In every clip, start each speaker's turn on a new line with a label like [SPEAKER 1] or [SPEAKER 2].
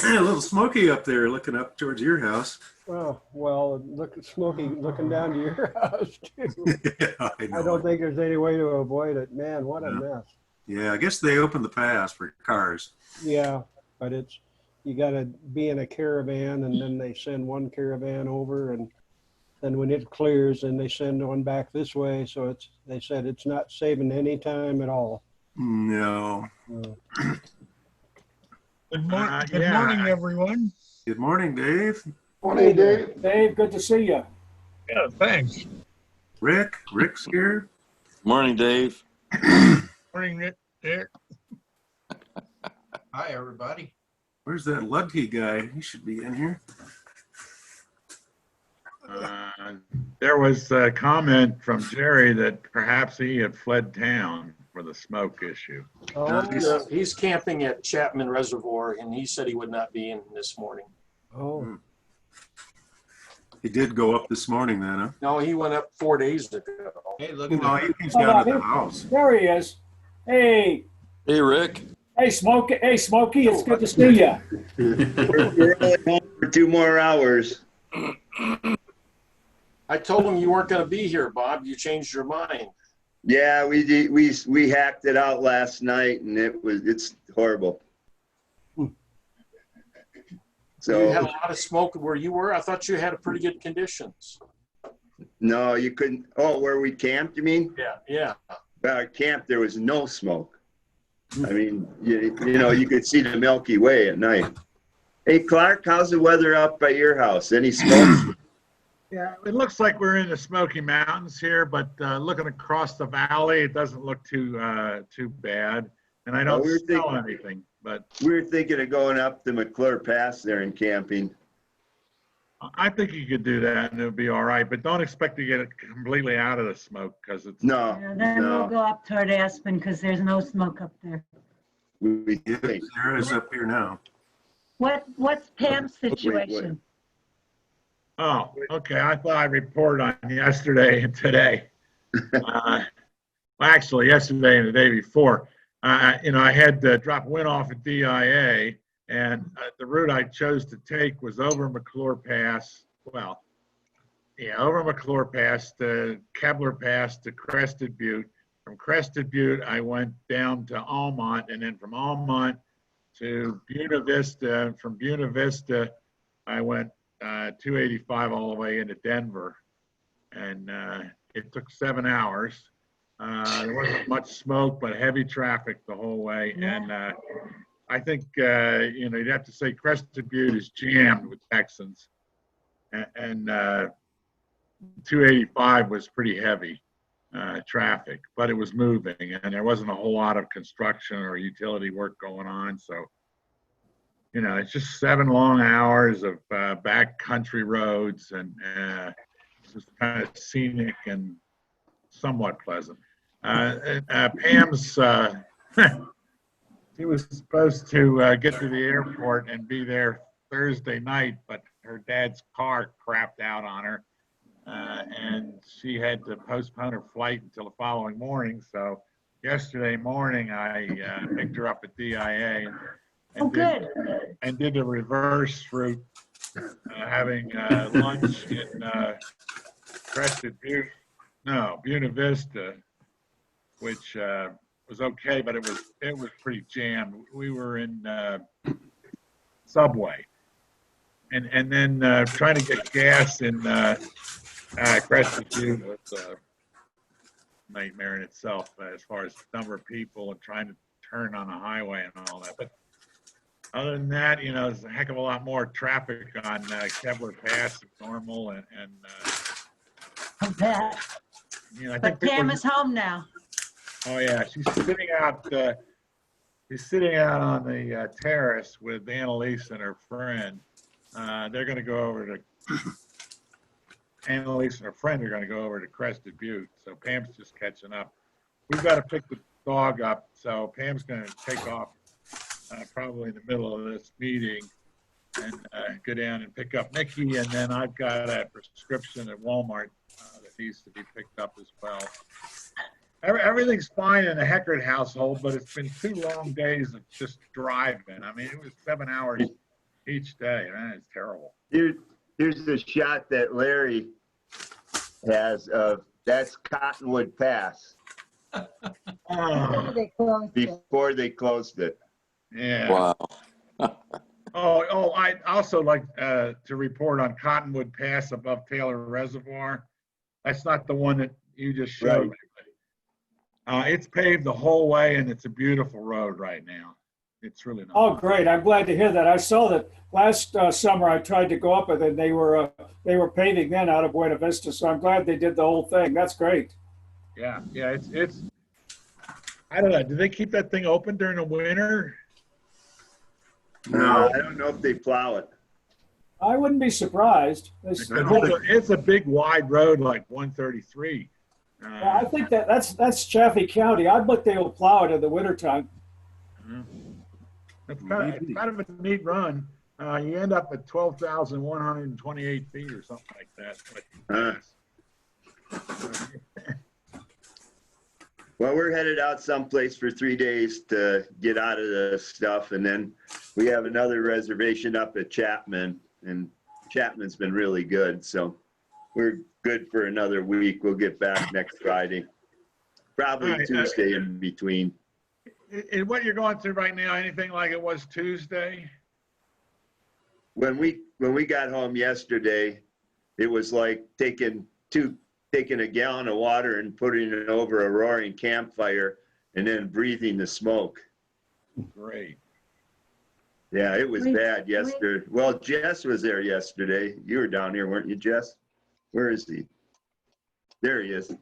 [SPEAKER 1] Yeah, a little smoky up there looking up towards your house.
[SPEAKER 2] Oh, well, look at Smokey looking down to your house too.
[SPEAKER 1] Yeah, I
[SPEAKER 2] I
[SPEAKER 1] know
[SPEAKER 2] don't
[SPEAKER 1] it.
[SPEAKER 2] think there's any way to avoid it. Man, what a
[SPEAKER 1] Yeah.
[SPEAKER 2] mess.
[SPEAKER 1] Yeah, I guess they opened the pass for cars.
[SPEAKER 2] Yeah, but it's you got to be in a caravan, and then they send one caravan over, and then when it clears, then they send one back this way. So they said it's not saving any time at all.
[SPEAKER 1] No.
[SPEAKER 2] Uh,
[SPEAKER 3] Good morning, everyone.
[SPEAKER 1] Good morning, Dave.
[SPEAKER 2] Morning, Dave.
[SPEAKER 4] Dave, good to see you.
[SPEAKER 3] Yeah, thanks.
[SPEAKER 1] Rick's here.
[SPEAKER 5] Morning, Dave.
[SPEAKER 3] Morning, Rick.
[SPEAKER 6] Hi, everybody.
[SPEAKER 1] Where's that Ludke guy? He should be in here.
[SPEAKER 7] There was a comment from Jerry that perhaps he had fled town for the smoke issue.
[SPEAKER 2] Oh,
[SPEAKER 4] He's camping at Chapman Reservoir, and he said he would not be in this morning.
[SPEAKER 2] oh,
[SPEAKER 1] He did go up this morning then, huh?
[SPEAKER 4] No, he went up 4 days ago.
[SPEAKER 6] Hey, look.
[SPEAKER 1] No, he's down at the house.
[SPEAKER 4] There he is. Hey,
[SPEAKER 5] Hey, Rick.
[SPEAKER 4] hey, Smokey. Hey, Smokey. It's good to see you.
[SPEAKER 8] We're only home for 2 more hours.
[SPEAKER 4] I told him you weren't going to be here, Bob. You changed your mind.
[SPEAKER 8] Yeah, we hacked it out last night, and it's horrible.
[SPEAKER 4] You had a
[SPEAKER 8] So
[SPEAKER 4] lot of smoke where you were. I thought you had pretty good conditions.
[SPEAKER 8] no, you couldn't. Oh, where we camped, you mean?
[SPEAKER 4] Yeah.
[SPEAKER 8] Our camp, there was no smoke. I mean, you know, you could see the Milky Way at night. Hey, Clark, how's the weather up by your house? Any smoke?
[SPEAKER 7] Yeah, it looks like we're in the Smoky Mountains here, but looking across the valley, it doesn't look too bad. And I don't smell anything, but
[SPEAKER 8] We were thinking of going up the McClure Pass there and camping.
[SPEAKER 7] I think you could do that and it'll be all right. But don't expect to get it completely out of the smoke because it's
[SPEAKER 8] No,
[SPEAKER 9] Yeah, then we'll go up toward Aspen because there's no smoke up there.
[SPEAKER 8] we
[SPEAKER 1] Yeah,
[SPEAKER 8] think.
[SPEAKER 1] Sarah's up here now.
[SPEAKER 9] What's Pam's situation?
[SPEAKER 7] Oh, okay. I thought I'd report on yesterday and today. Well, actually, yesterday and the day before. I had to drop wind off at DIA, and the route I chose to take was over McClure Pass. Well, yeah, over McClure Pass to Kebler Pass to Crested Butte. From Crested Butte, I went down to Almont, and then from Almont to Buena Vista. And from Buena Vista, I went 285 all the way into Denver, and it took 7 hours. There wasn't much smoke, but heavy traffic the whole way.
[SPEAKER 9] Yeah.
[SPEAKER 7] And I think, you'd have to say Crested Butte is jammed with Texans. And 285 was pretty heavy traffic, but it was moving, and there wasn't a whole lot of construction or utility work going on. So, it's just 7 long hours of back country roads, and just kind of scenic and somewhat pleasant. Pam's, she was supposed to get to the airport and be there Thursday night, but her dad's car crapped out on her, and she had to postpone her flight until the following morning. So yesterday morning, I picked her up at DIA and did the reverse route, having lunch in Crested Butte, Buena Vista, which was okay, but it was pretty jammed. We were in Subway, and then trying to get gas in Crested Butte was a nightmare in itself as far as number of people and trying to turn on a highway and all that. But other than that, there's a heck of a lot more traffic on Kebler Pass than normal, and
[SPEAKER 9] I bet.
[SPEAKER 7] I
[SPEAKER 9] But
[SPEAKER 7] think
[SPEAKER 9] Pam is home now.
[SPEAKER 7] Oh yeah, she's sitting out. She's sitting out on the terrace with Annalise and her friend. They're going to go over to Annalise and her friend are going to go over to Crested Butte. So Pam's just catching up. We've got to pick the dog up, so Pam's going to take off probably in the middle of this meeting and go down and pick up Mickey. And then I've got a prescription at Walmart that needs to be picked up as well. Everything's fine in the Heckert household, but it's been 2 long days of just driving. I mean, it was 7 hours each day. Man, it's terrible.
[SPEAKER 8] Here's the shot that Larry has of, that's Cottonwood Pass
[SPEAKER 7] Oh,
[SPEAKER 9] They closed it.
[SPEAKER 8] before they closed it.
[SPEAKER 7] yeah.
[SPEAKER 5] Wow.
[SPEAKER 7] I also like to report on Cottonwood Pass above Taylor Reservoir. That's not the one that you just showed me. It's paved the whole way, and it's a beautiful road right now. It's really nice.
[SPEAKER 6] Oh, great. I'm glad to hear that. I saw that last summer. I tried to go up it, and they were paving then out of Buena Vista. So I'm glad they did the whole thing. That's great.
[SPEAKER 7] Yeah, it's. I don't know. Do they keep that thing open during the winter?
[SPEAKER 8] No, I don't know if they plow it.
[SPEAKER 6] I wouldn't be surprised.
[SPEAKER 7] It's a big wide road, like 133.
[SPEAKER 6] I think that's Chaffee County. I'd look they will plow it in the wintertime.
[SPEAKER 7] It's kind of a neat run. You end up at 12,128 feet or something like that.
[SPEAKER 8] Well, we're headed out someplace for 3 days to get out of the stuff, and then we have another reservation up at Chapman, and Chapman's been really good, so we're good for another week. We'll get back next Friday, probably
[SPEAKER 7] Right,
[SPEAKER 8] Tuesday in between.
[SPEAKER 7] In what you're going through right now, anything like it was Tuesday?
[SPEAKER 8] When we got home yesterday, it was like taking a gallon of water and putting it over a roaring campfire and then breathing the smoke.
[SPEAKER 7] Great.
[SPEAKER 8] Yeah, it was bad yesterday. Well, Jess was there yesterday. You were down here, weren't you, Jess? Where is he? There he is.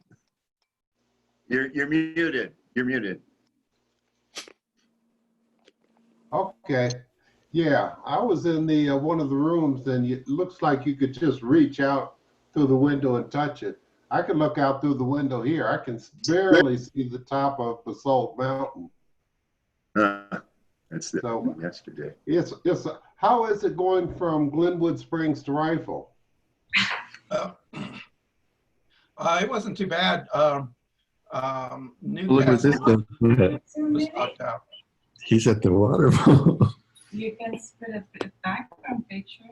[SPEAKER 8] You're muted. You're muted.
[SPEAKER 10] Okay. Yeah, I was in the one of the rooms, and it looks like you could just reach out through the window and touch it. I can look out through the window here. I can barely see the top of Basalt Mountain.
[SPEAKER 8] That's the
[SPEAKER 10] So
[SPEAKER 8] yesterday.
[SPEAKER 10] How is it going from Glenwood Springs to Rifle?
[SPEAKER 11] It wasn't too bad.
[SPEAKER 12] Look at this
[SPEAKER 11] Newcastle
[SPEAKER 12] stuff.
[SPEAKER 11] was knocked out.
[SPEAKER 12] He's at the waterfall.
[SPEAKER 9] You can split a background picture.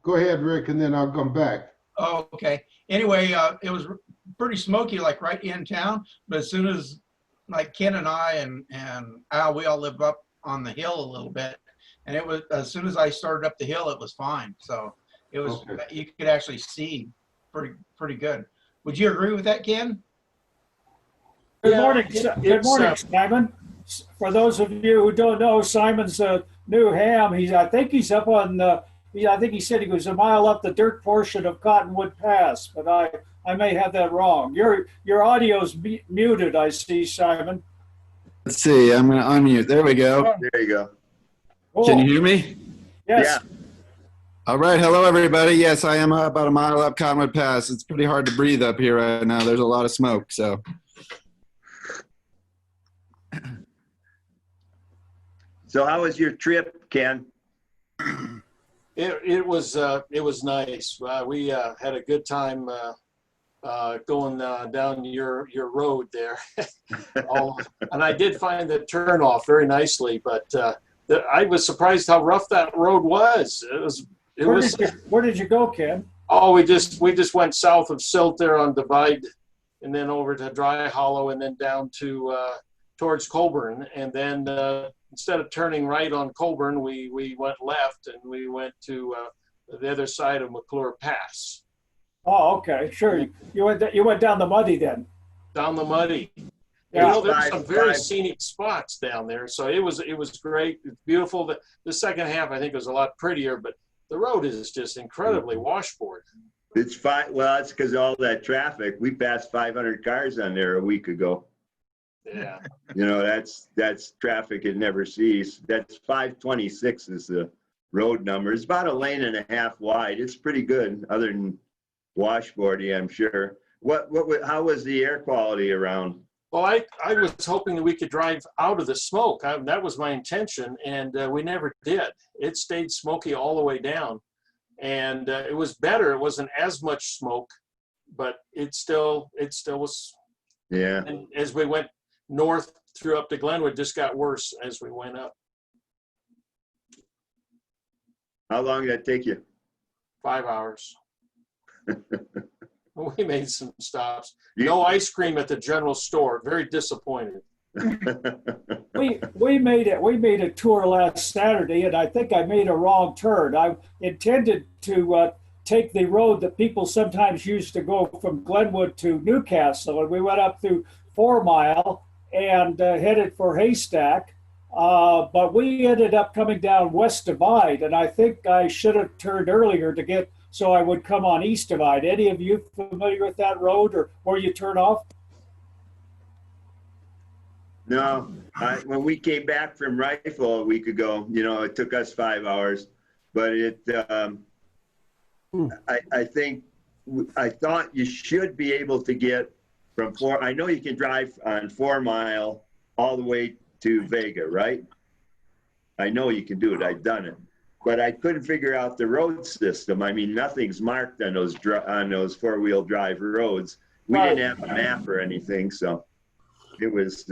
[SPEAKER 10] Go ahead, Rick, and then I'll come back.
[SPEAKER 11] Oh, okay. Anyway, it was pretty smoky, like right in town. But as soon as, like Ken and I and Al, we all live up on the hill a little bit, and it was as soon as I started up the hill, it was fine. So it was You could actually see pretty good. Would you agree with that, Ken?
[SPEAKER 6] Good morning, Simon. For those of you who don't know, Simon's a new ham. I think he's up on. I think he said he was a mile up the dirt portion of Cottonwood Pass, but I may have that wrong. Your audio's muted, I see, Simon.
[SPEAKER 12] Let's see. I'm going to unmute. There we go.
[SPEAKER 8] There you go.
[SPEAKER 6] Cool.
[SPEAKER 12] Can you hear me?
[SPEAKER 6] Yes.
[SPEAKER 8] Yeah.
[SPEAKER 12] All right. Hello, everybody. Yes, I am about a mile up Cottonwood Pass. It's pretty hard to breathe up here right now. There's a lot of smoke. So.
[SPEAKER 8] So how was your trip, Ken?
[SPEAKER 4] It was nice. We had a good time going down your road there. And I did find the turnoff very nicely, but I was surprised how rough that road was.
[SPEAKER 6] Where did you go, Ken?
[SPEAKER 4] Oh, we just went south of Silt there on Divide, and then over to Dry Hollow, and then down to towards Colburn, and then instead of turning right on Colburn, we went left, and we went to the other side of McClure Pass.
[SPEAKER 6] Oh, okay, sure. You went down the Muddy then.
[SPEAKER 4] Down the Muddy.
[SPEAKER 6] Yeah.
[SPEAKER 4] You know, there's some very scenic spots down there, so it was great. It's beautiful. The second half, I think, was a lot prettier, but the road is just incredibly washboard.
[SPEAKER 8] It's fine. Well, it's because of all that traffic. We passed 500 cars on there a week ago.
[SPEAKER 4] Yeah.
[SPEAKER 8] You know, that's traffic it never sees. That's 526 is the road number. It's about a lane and a half wide. It's pretty good, other than washboardy, I'm sure. How was the air quality around?
[SPEAKER 4] Well, I was hoping that we could drive out of the smoke. That was my intention, and we never did. It stayed smoky all the way down, and it was better. It wasn't as much smoke, but it still was
[SPEAKER 8] Yeah.
[SPEAKER 4] And as we went north through up to Glenwood, just got worse as we went up.
[SPEAKER 8] How long did that take you?
[SPEAKER 4] 5 hours. We made some stops. No ice cream at the general store. Very disappointed.
[SPEAKER 6] We made a tour last Saturday, and I think I made a wrong turn. I intended to take the road that people sometimes used to go from Glenwood to Newcastle, and we went up through 4 Mile and headed for Haystack. But we ended up coming down West Divide, and I think I should have turned earlier to get so I would come on East Divide. Any of you familiar with that road or where you turn off?
[SPEAKER 8] No, when we came back from Rifle a week ago, you know, it took us 5 hours, but I think, I thought you should be able to get from I know you can drive on 4 Mile all the way to Vega, right? I know you can do it. I've done it, but I couldn't figure out the road system. I mean, nothing's marked on those 4-wheel drive roads. We didn't have a map or anything, so it was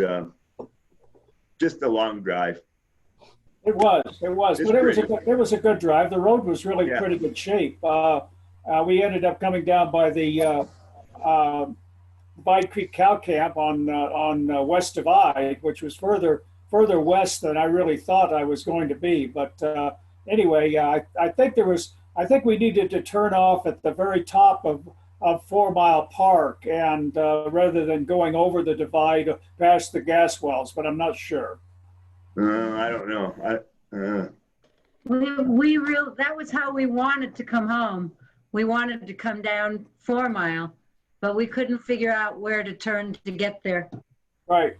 [SPEAKER 8] just a long drive.
[SPEAKER 6] It was,
[SPEAKER 8] It's
[SPEAKER 6] but
[SPEAKER 8] pretty.
[SPEAKER 6] it was a good drive. The road was really pretty good shape. We ended up coming down by the Divide Creek Cow Camp on West Divide, which was further west than I really thought I was going to be. But anyway, I think we needed to turn off at the very top of 4 Mile Park, and rather than going over the divide past the gas wells, but I'm not sure.
[SPEAKER 8] I don't know.
[SPEAKER 9] That was how we wanted to come home. We wanted to come down 4 Mile, but we couldn't figure out where to turn to get there.
[SPEAKER 6] Right.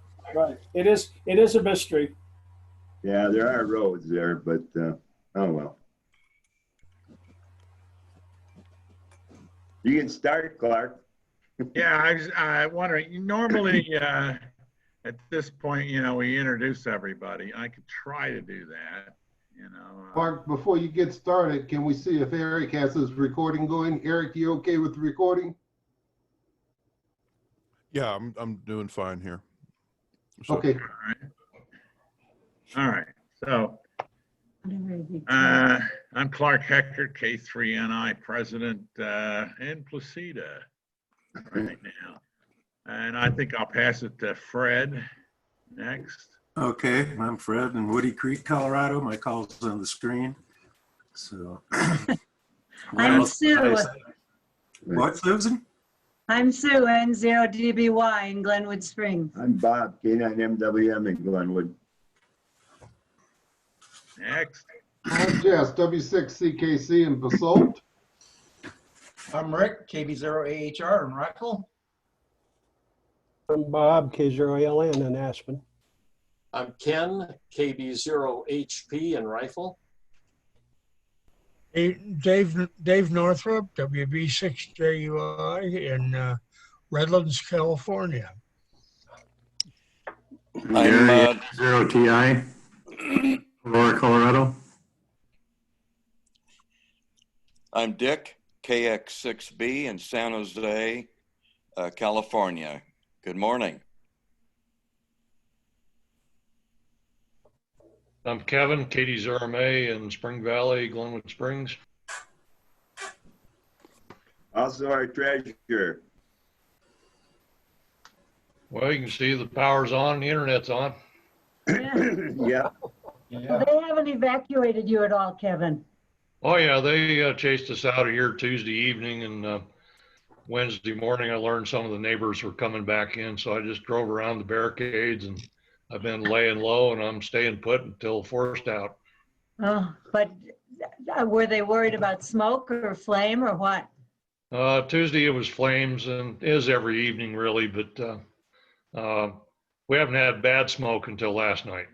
[SPEAKER 6] It is a mystery.
[SPEAKER 8] Yeah, there are roads there, but oh well. You can start, Clark.
[SPEAKER 7] Yeah, I wonder, normally at this point, you know, we introduce everybody. I could try to do that, you know.
[SPEAKER 10] Mark, before you get started, can we see if Eric has his recording going? Eric, you okay with the recording?
[SPEAKER 13] Yeah, I'm doing fine here. So,
[SPEAKER 10] Okay.
[SPEAKER 7] All right. So I'm Clark Hector, K3NI president in Placida right now. And I think I'll pass it to Fred next.
[SPEAKER 1] Okay, I'm Fred in Woody Creek, Colorado. My call's on the screen. So,
[SPEAKER 9] I'm Sue.
[SPEAKER 1] What, Susan?
[SPEAKER 9] I'm Sue, N0DBY in Glenwood Springs.
[SPEAKER 8] I'm Bob, K9MWM in Glenwood.
[SPEAKER 7] Next.
[SPEAKER 10] I'm Jess, W6CKC in Basalt.
[SPEAKER 11] I'm Rick, KB0AHR in Rifle.
[SPEAKER 2] I'm Bob, K0LN in Aspen.
[SPEAKER 4] I'm Ken, KB0HP in Rifle.
[SPEAKER 3] Dave Northrop, WB6JUI in Redlands, California.
[SPEAKER 5] I'm
[SPEAKER 14] 0TI, Aurora, Colorado.
[SPEAKER 5] I'm Dick, KX6B in San Jose, California. Good morning.
[SPEAKER 15] I'm Kevin, KD0MA in Spring Valley, Glenwood Springs.
[SPEAKER 8] Also our treasurer.
[SPEAKER 15] Well, you can see the power's on, the internet's on.
[SPEAKER 8] Yeah.
[SPEAKER 9] Well, they haven't evacuated you at all, Kevin.
[SPEAKER 15] Oh yeah, they chased us out of here Tuesday evening, and Wednesday morning I learned some of the neighbors were coming back in, so I just drove around the barricades, and I've been laying low, and I'm staying put until forced out.
[SPEAKER 9] Oh, but were they worried about smoke or flame or what?
[SPEAKER 15] Tuesday it was flames, and is every evening really, but we haven't had bad smoke until last night.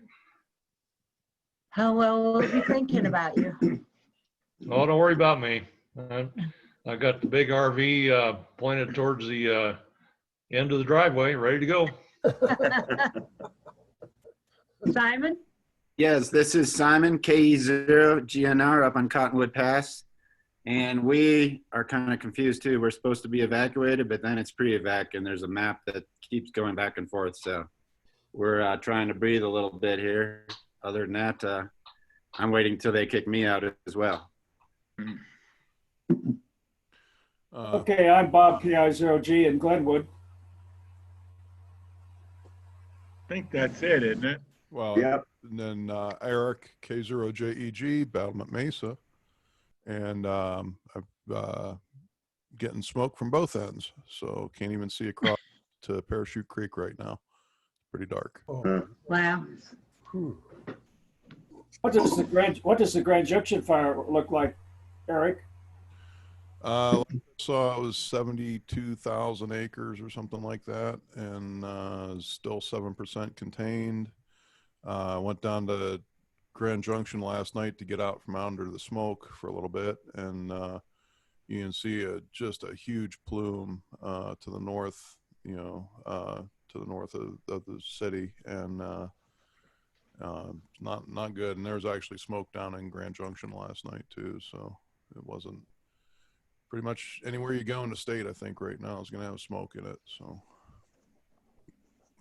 [SPEAKER 9] How well will be thinking about you?
[SPEAKER 15] Oh, don't worry about me. I got the big RV pointed towards the end of the driveway, ready to go.
[SPEAKER 9] Simon?
[SPEAKER 12] Yes, this is Simon, KE0GNR up on Cottonwood Pass. And we are kind of confused too. We're supposed to be evacuated, but then it's pre-evac and there's a map that keeps going back and forth. So we're trying to breathe a little bit here. Other than that, I'm waiting till they kick me out as well.
[SPEAKER 6] Okay, I'm Bob PI0G in Glenwood.
[SPEAKER 7] I think that's it, isn't it?
[SPEAKER 13] Well,
[SPEAKER 8] Yep.
[SPEAKER 13] and then Eric K0JEG, Battlement Mesa, and I'm getting smoke from both ends, so can't even see across to Parachute Creek right now. Pretty dark.
[SPEAKER 9] Wow.
[SPEAKER 6] What does the Grand Junction fire look like, Eric?
[SPEAKER 13] I saw it was 72,000 acres or something like that, and still 7% contained. Went down to Grand Junction last night to get out from under the smoke for a little bit, and you can see just a huge plume to the north, to the north of the city, and not good. And there was actually smoke down in Grand Junction last night too, so it wasn't. Pretty much anywhere you go in the state, I think right now is going to have smoke in it. So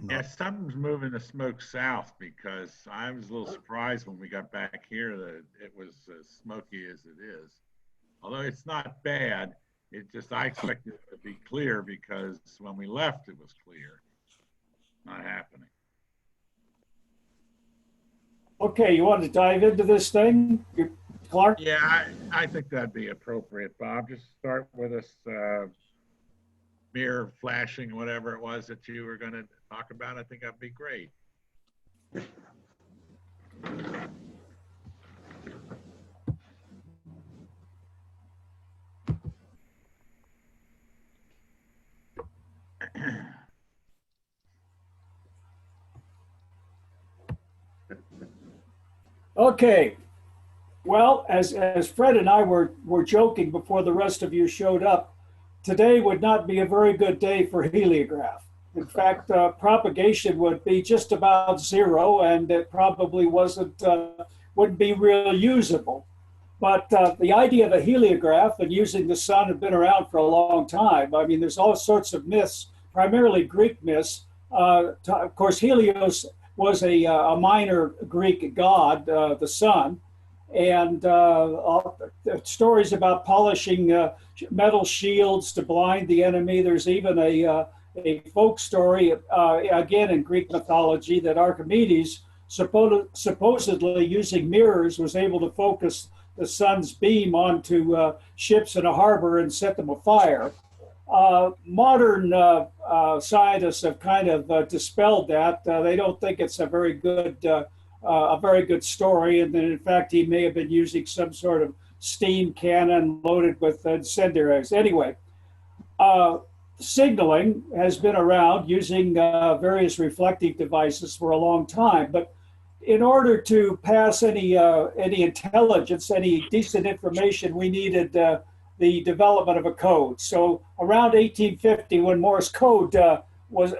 [SPEAKER 7] Yeah, something's moving the smoke south, because I was a little surprised when we got back here that it was as smoky as it is. Although it's not bad, I expected it to be clear, because when we left it was clear. Not happening.
[SPEAKER 6] Okay, you want to dive into this thing, Clark?
[SPEAKER 7] Yeah, I think that'd be appropriate, Bob. Just start with this mirror flashing, whatever it was that you were going to talk about. I think that'd be great.
[SPEAKER 6] Okay. Well, as Fred and I were joking before the rest of you showed up, today would not be a very good day for heliograph. In fact, propagation would be just about zero, and it probably wouldn't be real usable. But the idea of a heliograph and using the sun have been around for a long time. I mean, there's all sorts of myths, primarily Greek myths. Of course, Helios was a minor Greek god, the sun. And stories about polishing metal shields to blind the enemy. There's even a folk story, again in Greek mythology, that Archimedes, supposedly using mirrors, was able to focus the sun's beam onto ships in a harbor and set them afire. Modern scientists have kind of dispelled that. They don't think it's a very good story, and then in fact he may have been using some sort of steam cannon loaded with incendiaries. Anyway, signaling has been around using various reflective devices for a long time, but in order to pass any intelligence, any decent information, we needed the development of a code. So around 1850, when Morse code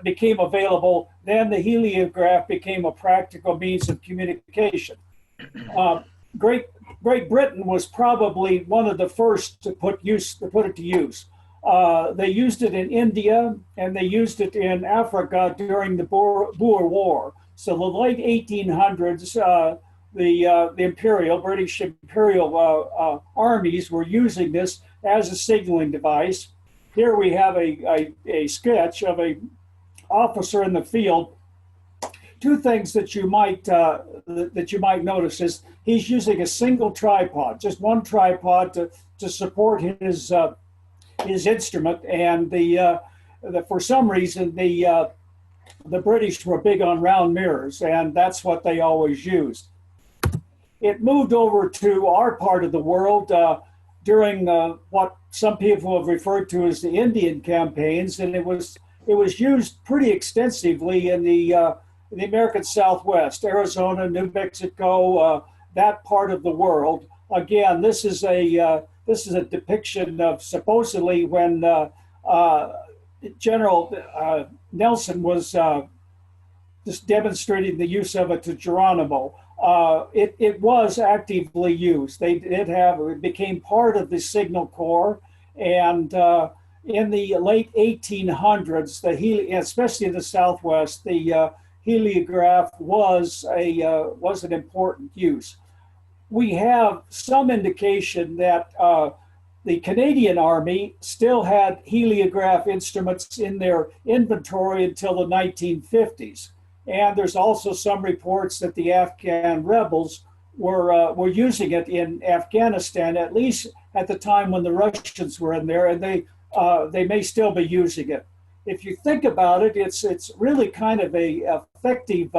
[SPEAKER 6] became available, then the heliograph became a practical means of communication. Great Britain was probably one of the first to put it to use. They used it in India, and they used it in Africa during the Boer War. So the late 1800s, the British imperial armies were using this as a signaling device. Here we have a sketch of a officer in the field. Two things that you might notice is he's using a single tripod, just one tripod to support his instrument, and for some reason the British were big on round mirrors, and that's what they always used. It moved over to our part of the world during what some people have referred to as the Indian campaigns, and it was used pretty extensively in the American Southwest, Arizona, New Mexico, that part of the world. Again, this is a depiction of supposedly when General Nelson was just demonstrating the use of it to Geronimo. it was actively used. They did have, it became part of the signal corps. And in the late 1800s, especially in the Southwest, the heliograph was an important use. We have some indication that the Canadian Army still had heliograph instruments in their inventory until the 1950s. And there's also some reports that the Afghan rebels were using it in Afghanistan, at least at the time when the Russians were in there, and they may still be using it. If you think about it, it's really kind of a effective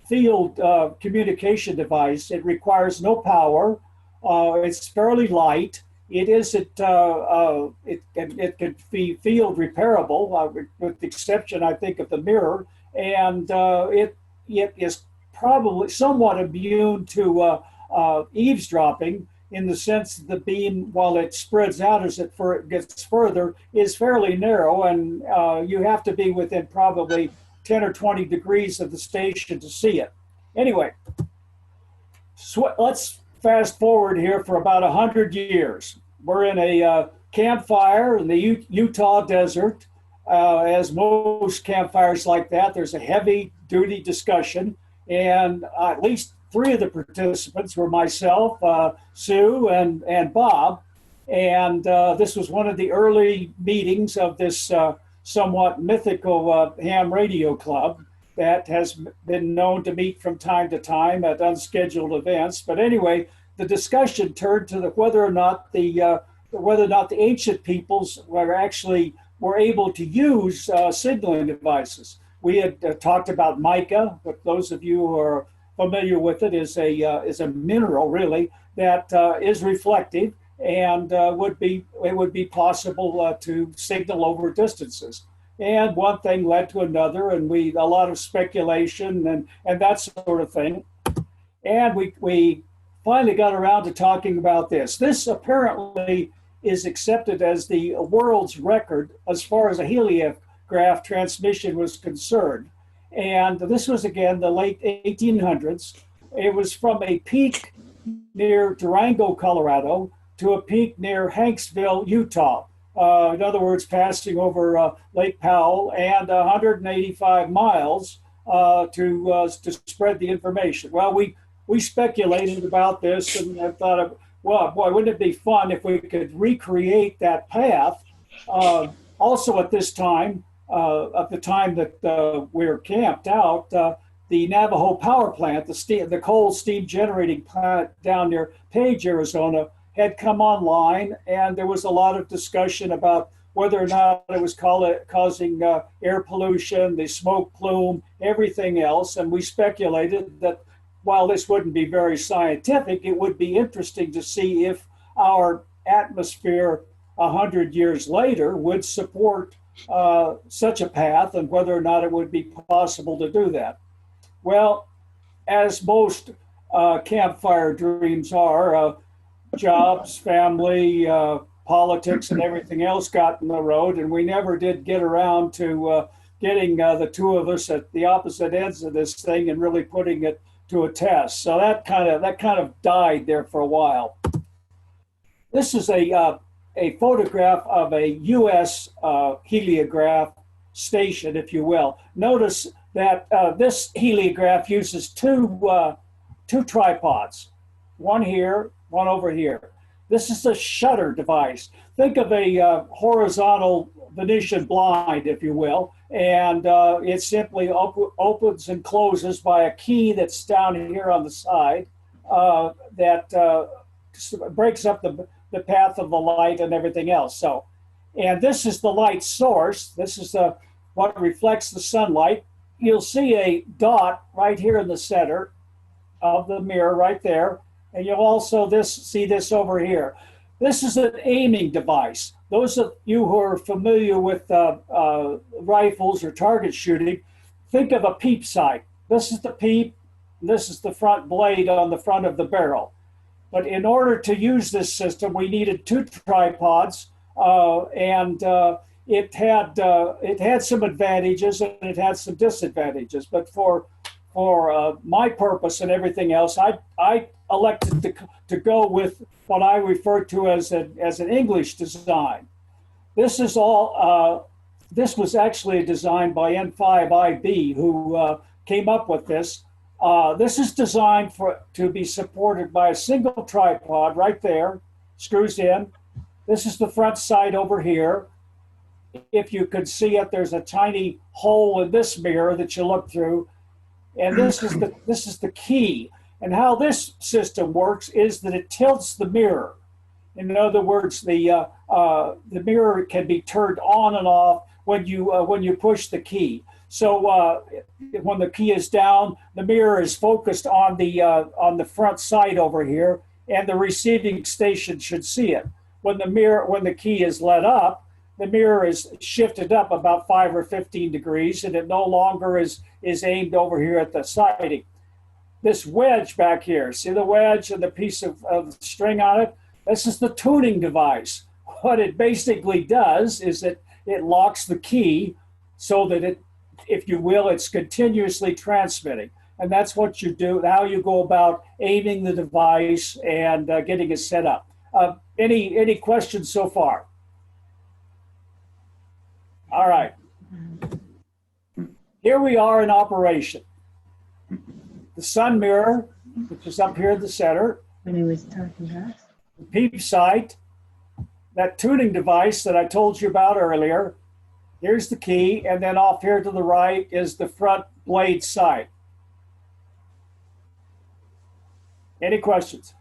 [SPEAKER 6] field communication device. It requires no power. It's fairly light. It isn't. It can be field repairable, with the exception, I think, of the mirror, and it is probably somewhat immune to eavesdropping, in the sense that the beam, while it spreads out as it gets further, is fairly narrow, and you have to be within probably 10 or 20 degrees of the station to see it. Anyway, let's fast forward here for about 100 years. We're in a campfire in the Utah desert. As most campfires like that, there's a heavy-duty discussion, and at least 3 of the participants were myself, Sue, and Bob. And this was one of the early meetings of this somewhat mythical ham radio club that has been known to meet from time to time at unscheduled events. But anyway, the discussion turned to whether or not the ancient peoples were able to use signaling devices. We had talked about mica, but those of you who are familiar with it, is a mineral really that is reflective, and it would be possible to signal over distances. And one thing led to another, and a lot of speculation and that sort of thing. And we finally got around to talking about this. This apparently is accepted as the world's record as far as a heliograph transmission was concerned. And this was, again, the late 1800s. It was from a peak near Durango, Colorado, to a peak near Hanksville, Utah. In other words, passing over Lake Powell, and 185 miles to spread the information. Well, we speculated about this, and I thought, well, boy, wouldn't it be fun if we could recreate that path? Also at this time, at the time that we were camped out, the Navajo power plant, the coal steam generating plant down near Page, Arizona, had come online, and there was a lot of discussion about whether or not it was causing air pollution, the smoke plume, everything else. And we speculated that while this wouldn't be very scientific, it would be interesting to see if our atmosphere 100 years later would support such a path, and whether or not it would be possible to do that. Well, as most campfire dreams are, jobs, family, politics, and everything else got in the road, and we never did get around to getting the 2 of us at the opposite ends of this thing and really putting it to a test. So that kind of died there for a while. This is a photograph of a U.S. heliograph station, if you will. Notice that this heliograph uses two tripods, one here, one over here. This is a shutter device. Think of a horizontal Venetian blind, if you will, and it simply opens and closes by a key that's down here on the side that breaks up the path of the light and everything else. So, and this is the light source. This is what reflects the sunlight. You'll see a dot right here in the center of the mirror right there. And you'll also see this over here. This is an aiming device. Those of you who are familiar with rifles or target shooting, think of a peep sight. This is the peep, and this is the front blade on the front of the barrel. But in order to use this system, we needed 2 tripods, and it had some advantages and it had some disadvantages. But for my purpose and everything else, I elected to go with what I refer to as an English design. This is all. This was actually designed by N5IB, who came up with this. This is designed to be supported by a single tripod right there, screws in. This is the front sight over here. If you could see it, there's a tiny hole in this mirror that you look through. And this is the key. And how this system works is that it tilts the mirror. In other words, the mirror can be turned on and off when you push the key. So when the key is down, the mirror is focused on the front sight over here, and the receiving station should see it. When the key is let up, the mirror is shifted up about 5 or 15 degrees, and it no longer is aimed over here at the sighting. This wedge back here, see the wedge and the piece of string on it? This is the tuning device. What it basically does is it locks the key so that it, if you will, it's continuously transmitting. And that's what you do, how you go about aiming the device and getting it set up. Any questions so far? All right. Here we are in operation. The sun mirror, which is up here in the center.
[SPEAKER 9] When he was talking to us.
[SPEAKER 6] The peep sight, that tuning device that I told you about earlier. Here's the key, and then off here to the right is the front blade sight. Any questions?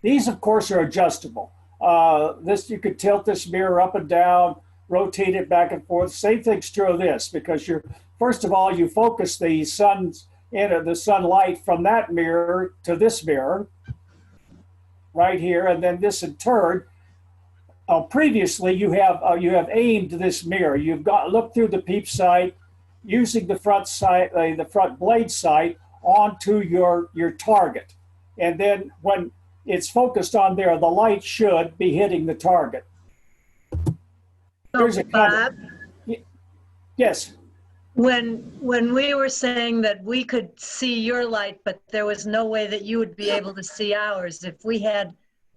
[SPEAKER 6] These, of course, are adjustable. You could tilt this mirror up and down, rotate it back and forth. Same thing's true of this, because first of all, you focus the sunlight from that mirror to this mirror right here, and then this in turn. Previously, you have aimed this mirror. You've looked through the peep sight, using the front sight, the front blade sight onto your target, and then when it's focused on there, the light should be hitting the target.
[SPEAKER 9] So, Bob,
[SPEAKER 6] yes.
[SPEAKER 9] When we were saying that we could see your light, but there was no way that you would be able to see ours, if we had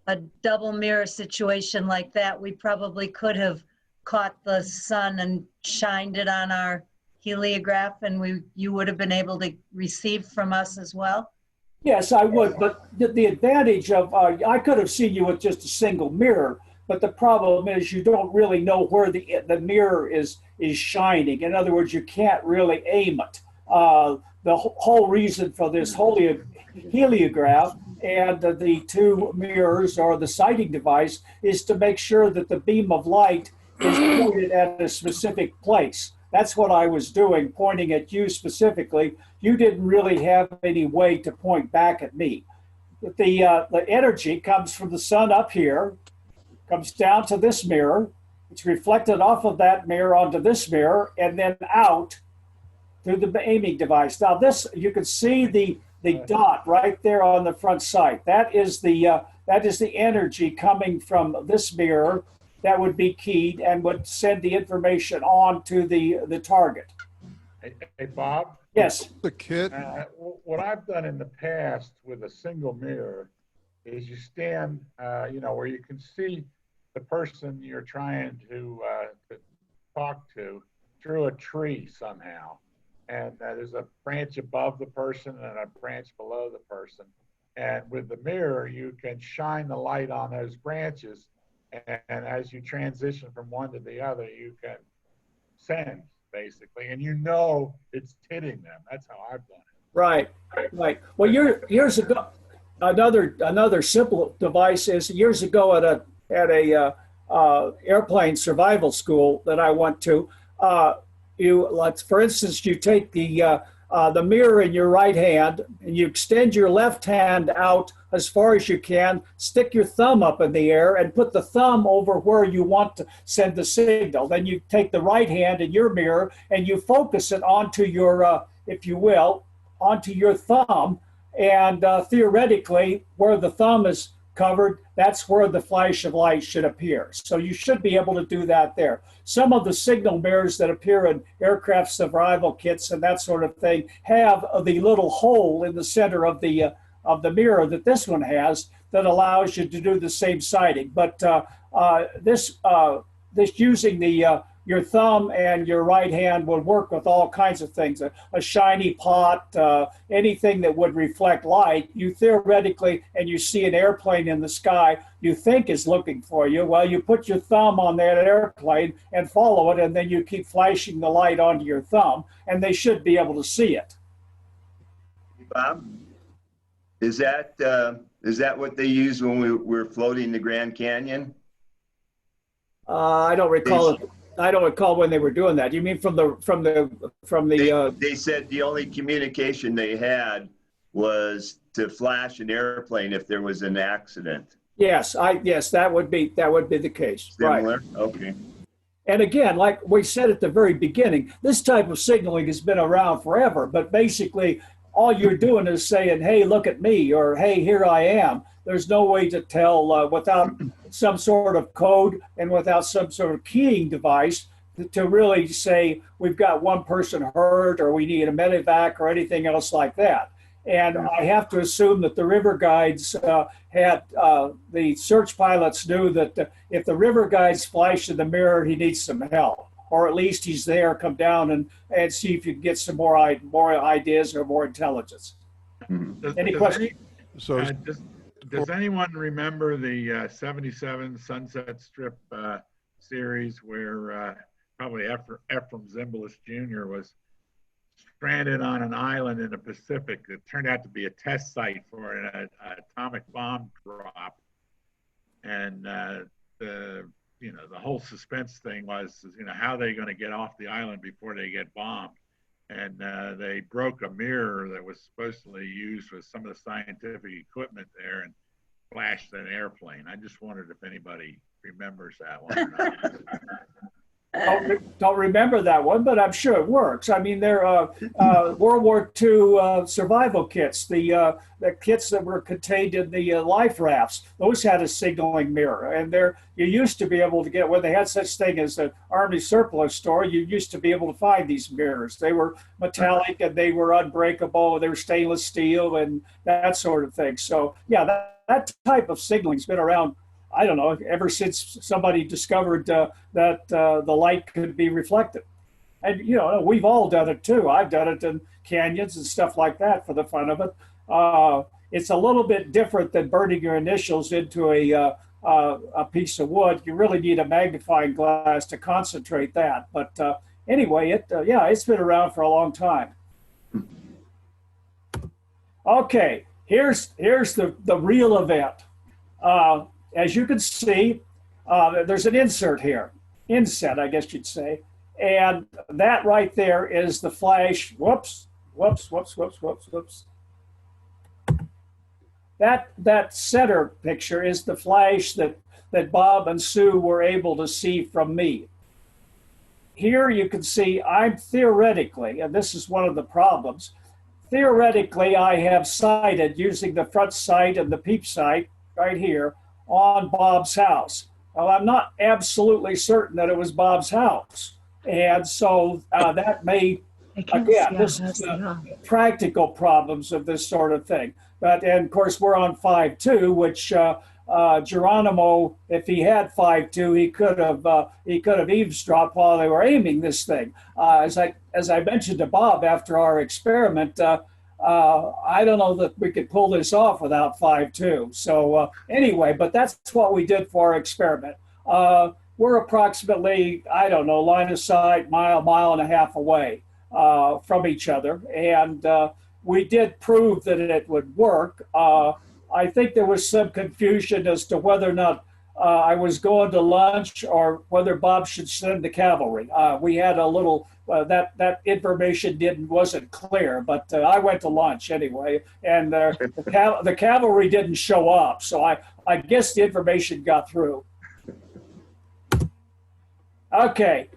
[SPEAKER 9] a double mirror situation like that, we probably could have caught the sun and shined it on our heliograph, and you would have been able to receive from us as well?
[SPEAKER 6] Yes, I would, but the advantage of, I could have seen you with just a single mirror, but the problem is you don't really know where the mirror is shining. In other words, you can't really aim it. The whole reason for this heliograph and the two mirrors or the sighting device is to make sure that the beam of light is pointed at a specific place. That's what I was doing, pointing at you specifically. You didn't really have any way to point back at me. The energy comes from the sun up here, comes down to this mirror. It's reflected off of that mirror onto this mirror, and then out through the aiming device. Now this, you can see the dot right there on the front sight. That is the energy coming from this mirror that would be keyed and would send the information on to the target.
[SPEAKER 7] Hey, Bob?
[SPEAKER 6] Yes.
[SPEAKER 13] The kit.
[SPEAKER 7] What I've done in the past with a single mirror is you stand, where you can see the person you're trying to talk to through a tree somehow. And there's a branch above the person and a branch below the person. And with the mirror, you can shine the light on those branches. And as you transition from one to the other, you can send, basically. And it's hitting them. That's how I've done it.
[SPEAKER 6] Right. Well, years ago, another simple device is years ago at a airplane survival school that I went to. For instance, you take the mirror in your right hand and you extend your left hand out as far as you can, stick your thumb up in the air and put the thumb over where you want to send the signal. Then you take the right hand in your mirror and you focus it onto your, if you will, onto your thumb. And theoretically, where the thumb is covered, that's where the flash of light should appear. So you should be able to do that there. Some of the signal mirrors that appear in aircraft survival kits and that sort of thing have the little hole in the center of the mirror that this one has that allows you to do the same sighting. But this using your thumb and your right hand would work with all kinds of things. A shiny pot, anything that would reflect light, you theoretically, and you see an airplane in the sky you think is looking for you, well, you put your thumb on that airplane and follow it, and then you keep flashing the light onto your thumb, and they should be able to see it.
[SPEAKER 8] Bob, is that what they used when we were floating the Grand Canyon?
[SPEAKER 6] I don't recall it. I don't recall when they were doing that. You mean from the?
[SPEAKER 8] They said the only communication they had was to flash an airplane if there was an accident.
[SPEAKER 6] Yes, that would be the case.
[SPEAKER 8] Similar?
[SPEAKER 6] Right.
[SPEAKER 8] Okay.
[SPEAKER 6] And again, like we said at the very beginning, this type of signaling has been around forever. But basically, all you're doing is saying, "Hey, look at me," or "Hey, here I am." There's no way to tell without some sort of code and without some sort of keying device to really say we've got one person hurt or we need a medevac or anything else like that. And I have to assume that the river guides had the search pilots knew that if the river guides flash in the mirror, he needs some help, or at least he's there. Come down and see if you can get some more ideas or more intelligence. Any questions?
[SPEAKER 7] Does anyone remember the 77 Sunset Strip series where probably Ephraim Zimbalist Jr. was stranded on an island in the Pacific that turned out to be a test site for an atomic bomb drop? And the whole suspense thing was, how are they going to get off the island before they get bombed? And they broke a mirror that was supposedly used with some of the scientific equipment there and flashed an airplane. I just wondered if anybody remembers that one or not.
[SPEAKER 6] Don't remember that one, but I'm sure it works. I mean, they're World War II survival kits, the kits that were contained in the life rafts. Those had a signaling mirror, and you used to be able to get, when they had such thing as an Army surplus store, you used to be able to find these mirrors. They were metallic and they were unbreakable. They were stainless steel and that sort of thing. So yeah, that type of signaling's been around, I don't know, ever since somebody discovered that the light could be reflected. And, we've all done it too. I've done it in canyons and stuff like that for the fun of it. It's a little bit different than burning your initials into a piece of wood. You really need a magnifying glass to concentrate that. But anyway, it's been around for a long time. Okay, here's the real event. As you can see, there's an insert here, inset, I guess you'd say. And that right there is the flash. Whoops. That center picture is the flash that Bob and Sue were able to see from me. Here you can see I'm theoretically, and this is one of the problems, theoretically I have sighted using the front sight and the peep sight right here on Bob's house. Well, I'm not absolutely certain that it was Bob's house. And so that may, again, this is the practical problems of this sort of thing. And of course, we're on 5.2, which Geronimo, if he had 5.2, he could have eavesdropped while they were aiming this thing. As I mentioned to Bob after our experiment, I don't know that we could pull this off without 5.2. So anyway, but that's what we did for our experiment. We're approximately, I don't know, line of sight, mile and a half away from each other. And we did prove that it would work. I think there was some confusion as to whether or not I was going to lunch or whether Bob should send the cavalry. We had a little, that information wasn't clear, but I went to lunch anyway, and the cavalry didn't show up, so I guess the information got through. Okay,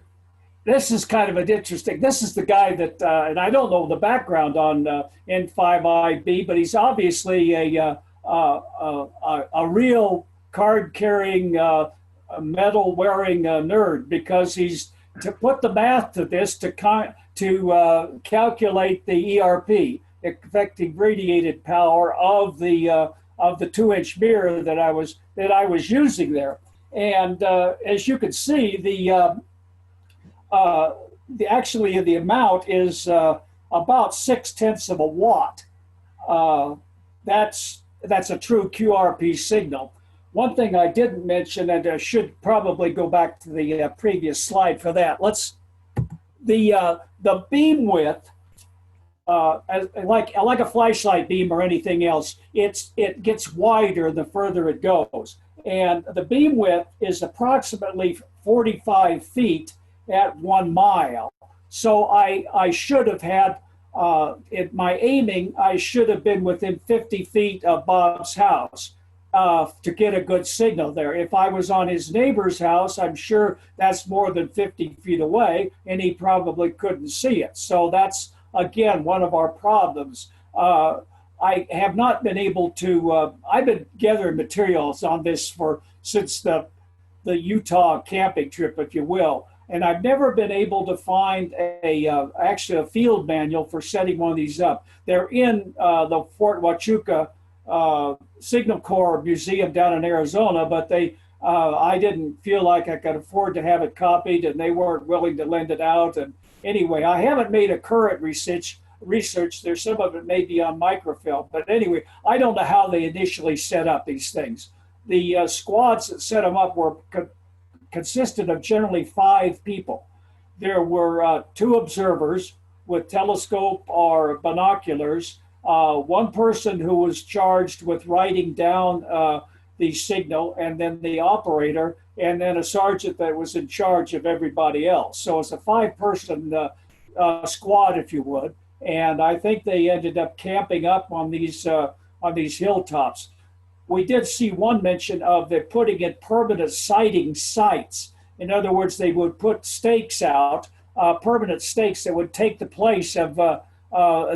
[SPEAKER 6] this is kind of an interesting, this is the guy that, and I don't know the background on N5IB, but he's obviously a a real card-carrying, medal-wearing nerd, because he's to put the math to this to calculate the ERP, effective radiated power of the 2-inch mirror that I was using there. And as you can see, the amount is about 0.6 of a watt. That's a true QRP signal. One thing I didn't mention, and I should probably go back to the previous slide for that. The beam width, like a flashlight beam or anything else, it gets wider the further it goes. And the beam width is approximately 45 feet at 1 mile. So I should have had, in my aiming, I should have been within 50 feet of Bob's house to get a good signal there. If I was on his neighbor's house, I'm sure that's more than 50 feet away, and he probably couldn't see it. So that's, again, one of our problems. I have not been able to, I've been gathering materials on this since the Utah camping trip, if you will. And I've never been able to find actually a field manual for setting one of these up. They're in the Fort Huachuca Signal Corps Museum down in Arizona, but I didn't feel like I could afford to have it copied, and they weren't willing to lend it out. And anyway, I haven't made a current research. There's some of it may be on microfilm, but anyway, I don't know how they initially set up these things. The squads that set them up consisted of generally 5 people. There were 2 observers with telescope or binoculars, 1 person who was charged with writing down the signal, and then the operator, and then a sergeant that was in charge of everybody else. So it's a 5-person squad, if you would. And I think they ended up camping up on these hilltops. We did see one mention of it putting in permanent sighting sites. In other words, they would put stakes out, permanent stakes that would take the place of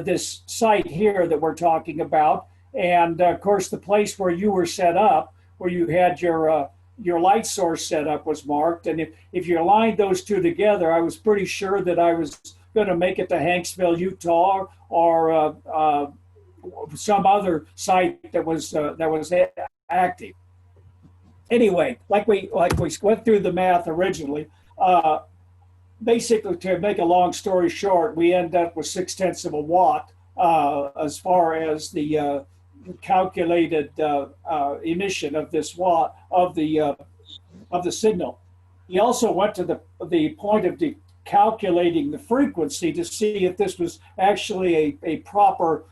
[SPEAKER 6] this site here that we're talking about. And of course, the place where you were set up, where you had your light source set up, was marked. And if you aligned those 2 together, I was pretty sure that I was going to make it to Hanksville, Utah, or some other site that was active. Anyway, like we went through the math originally. Basically, to make a long story short, we end up with 0.6 of a watt as far as the calculated emission of this watt of the signal. He also went to the point of calculating the frequency to see if this was actually a proper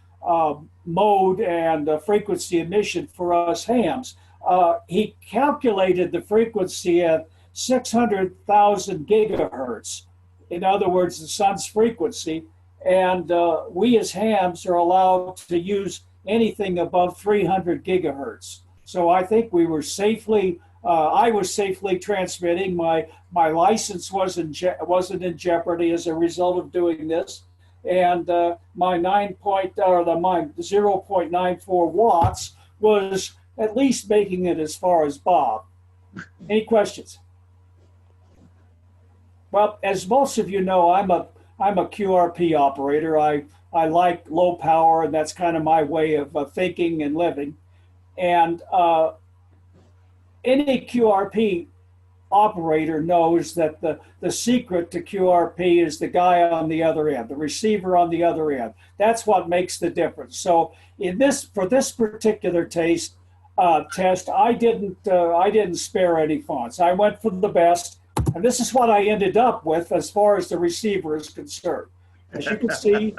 [SPEAKER 6] mode and frequency emission for us hams. He calculated the frequency at 600,000 gigahertz. In other words, the sun's frequency. And we as hams are allowed to use anything above 300 gigahertz. So I think we were safely, I was safely transmitting. My license wasn't in jeopardy as a result of doing this. And my 0.94 watts was at least making it as far as Bob. Any questions? Well, as most of you know, I'm a QRP operator. I like low power, and that's kind of my way of thinking and living. And any QRP operator knows that the secret to QRP is the guy on the other end, the receiver on the other end. That's what makes the difference. So for this particular test, I didn't spare any fonts. I went for the best, and this is what I ended up with as far as the receiver is concerned. As you can see.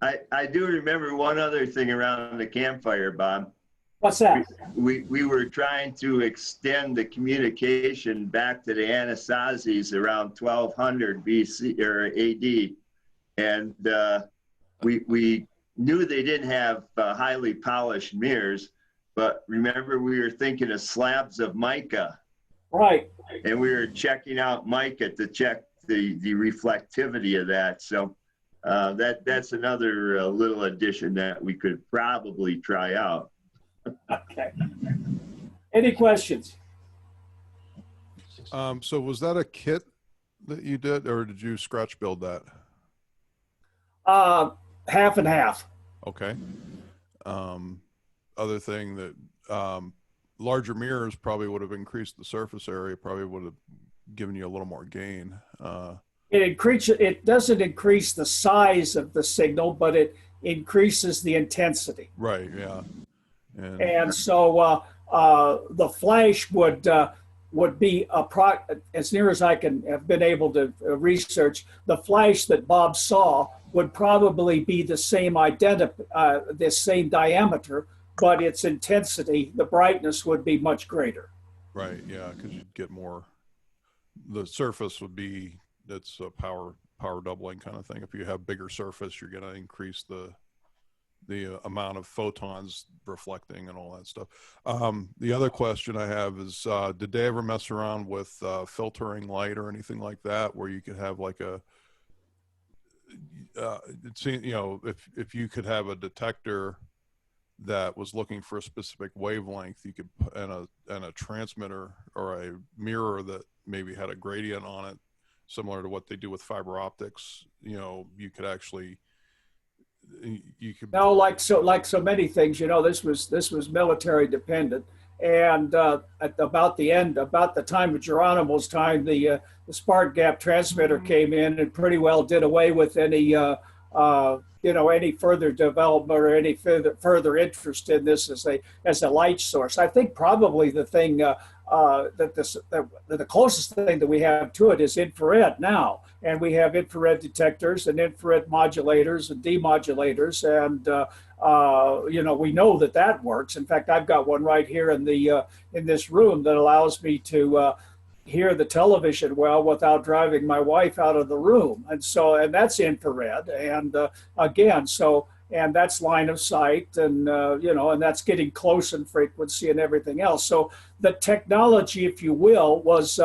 [SPEAKER 8] I do remember one other thing around the campfire, Bob.
[SPEAKER 6] What's that?
[SPEAKER 8] We were trying to extend the communication back to the Anasazis around 1200 BC or AD, and we knew they didn't have highly polished mirrors, but remember we were thinking of slabs of mica.
[SPEAKER 6] Right.
[SPEAKER 8] And we were checking out mica to check the reflectivity of that. So That's another little addition that we could probably try out.
[SPEAKER 6] Okay. Any questions?
[SPEAKER 13] So was that a kit that you did, or did you scratch build that?
[SPEAKER 6] Half and half.
[SPEAKER 13] Okay. Other thing that larger mirrors probably would have increased the surface area, probably would have given you a little more gain.
[SPEAKER 6] It doesn't increase the size of the signal, but it increases the intensity.
[SPEAKER 13] Right. Yeah.
[SPEAKER 6] And so the flash would be as near as I can have been able to research, the flash that Bob saw would probably be the same the same diameter, but its intensity, the brightness would be much greater.
[SPEAKER 13] Right. Yeah, because you'd get more. The surface would be, it's a power doubling kind of thing. If you have bigger surface, you're going to increase the amount of photons reflecting and all that stuff. The other question I have is, did they ever mess around with filtering light or anything like that, where you could have like if you could have a detector that was looking for a specific wavelength, you could, and a transmitter or a mirror that maybe had a gradient on it, similar to what they do with fiber optics, you could actually,
[SPEAKER 6] No, like so many things, this was military dependent, and at about the time of Geronimo's time, the spark gap transmitter came in and pretty well did away with any any further development or any further interest in this as a light source. I think probably the thing the closest thing that we have to it is infrared now, and we have infrared detectors and infrared modulators and demodulators, and we know that works. In fact, I've got one right here in this room that allows me to hear the television well without driving my wife out of the room, and that's infrared, and and that's line of sight, and and that's getting close in frequency and everything else. So the technology, if you will, was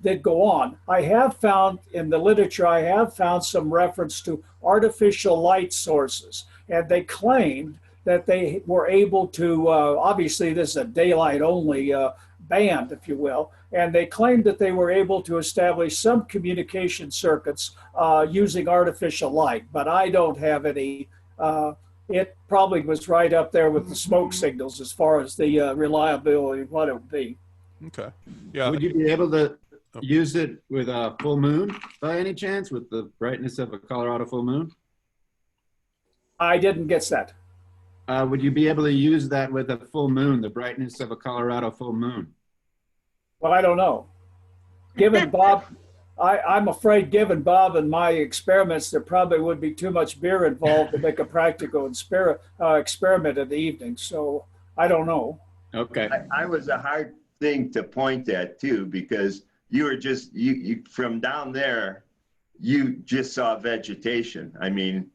[SPEAKER 6] did go on. I have found in the literature, some reference to artificial light sources, and they claimed that they were able to, obviously this is a daylight only band, if you will, and they claimed that they were able to establish some communication circuits using artificial light, but I don't have any. It probably was right up there with the smoke signals as far as the reliability of what it would be.
[SPEAKER 13] Okay. Yeah.
[SPEAKER 12] Would you be able to use it with a full moon by any chance, with the brightness of a Colorado full moon?
[SPEAKER 6] I didn't get that.
[SPEAKER 12] Would you be able to use that with a full moon, the brightness of a Colorado full moon?
[SPEAKER 6] Well, I don't know. Given Bob, I'm afraid given Bob and my experiments, there probably would be too much beer involved to make a practical experiment in the evening. So I don't know.
[SPEAKER 12] Okay.
[SPEAKER 8] I was a hard thing to point at too, because you were just, you from down there, you just saw vegetation. I mean,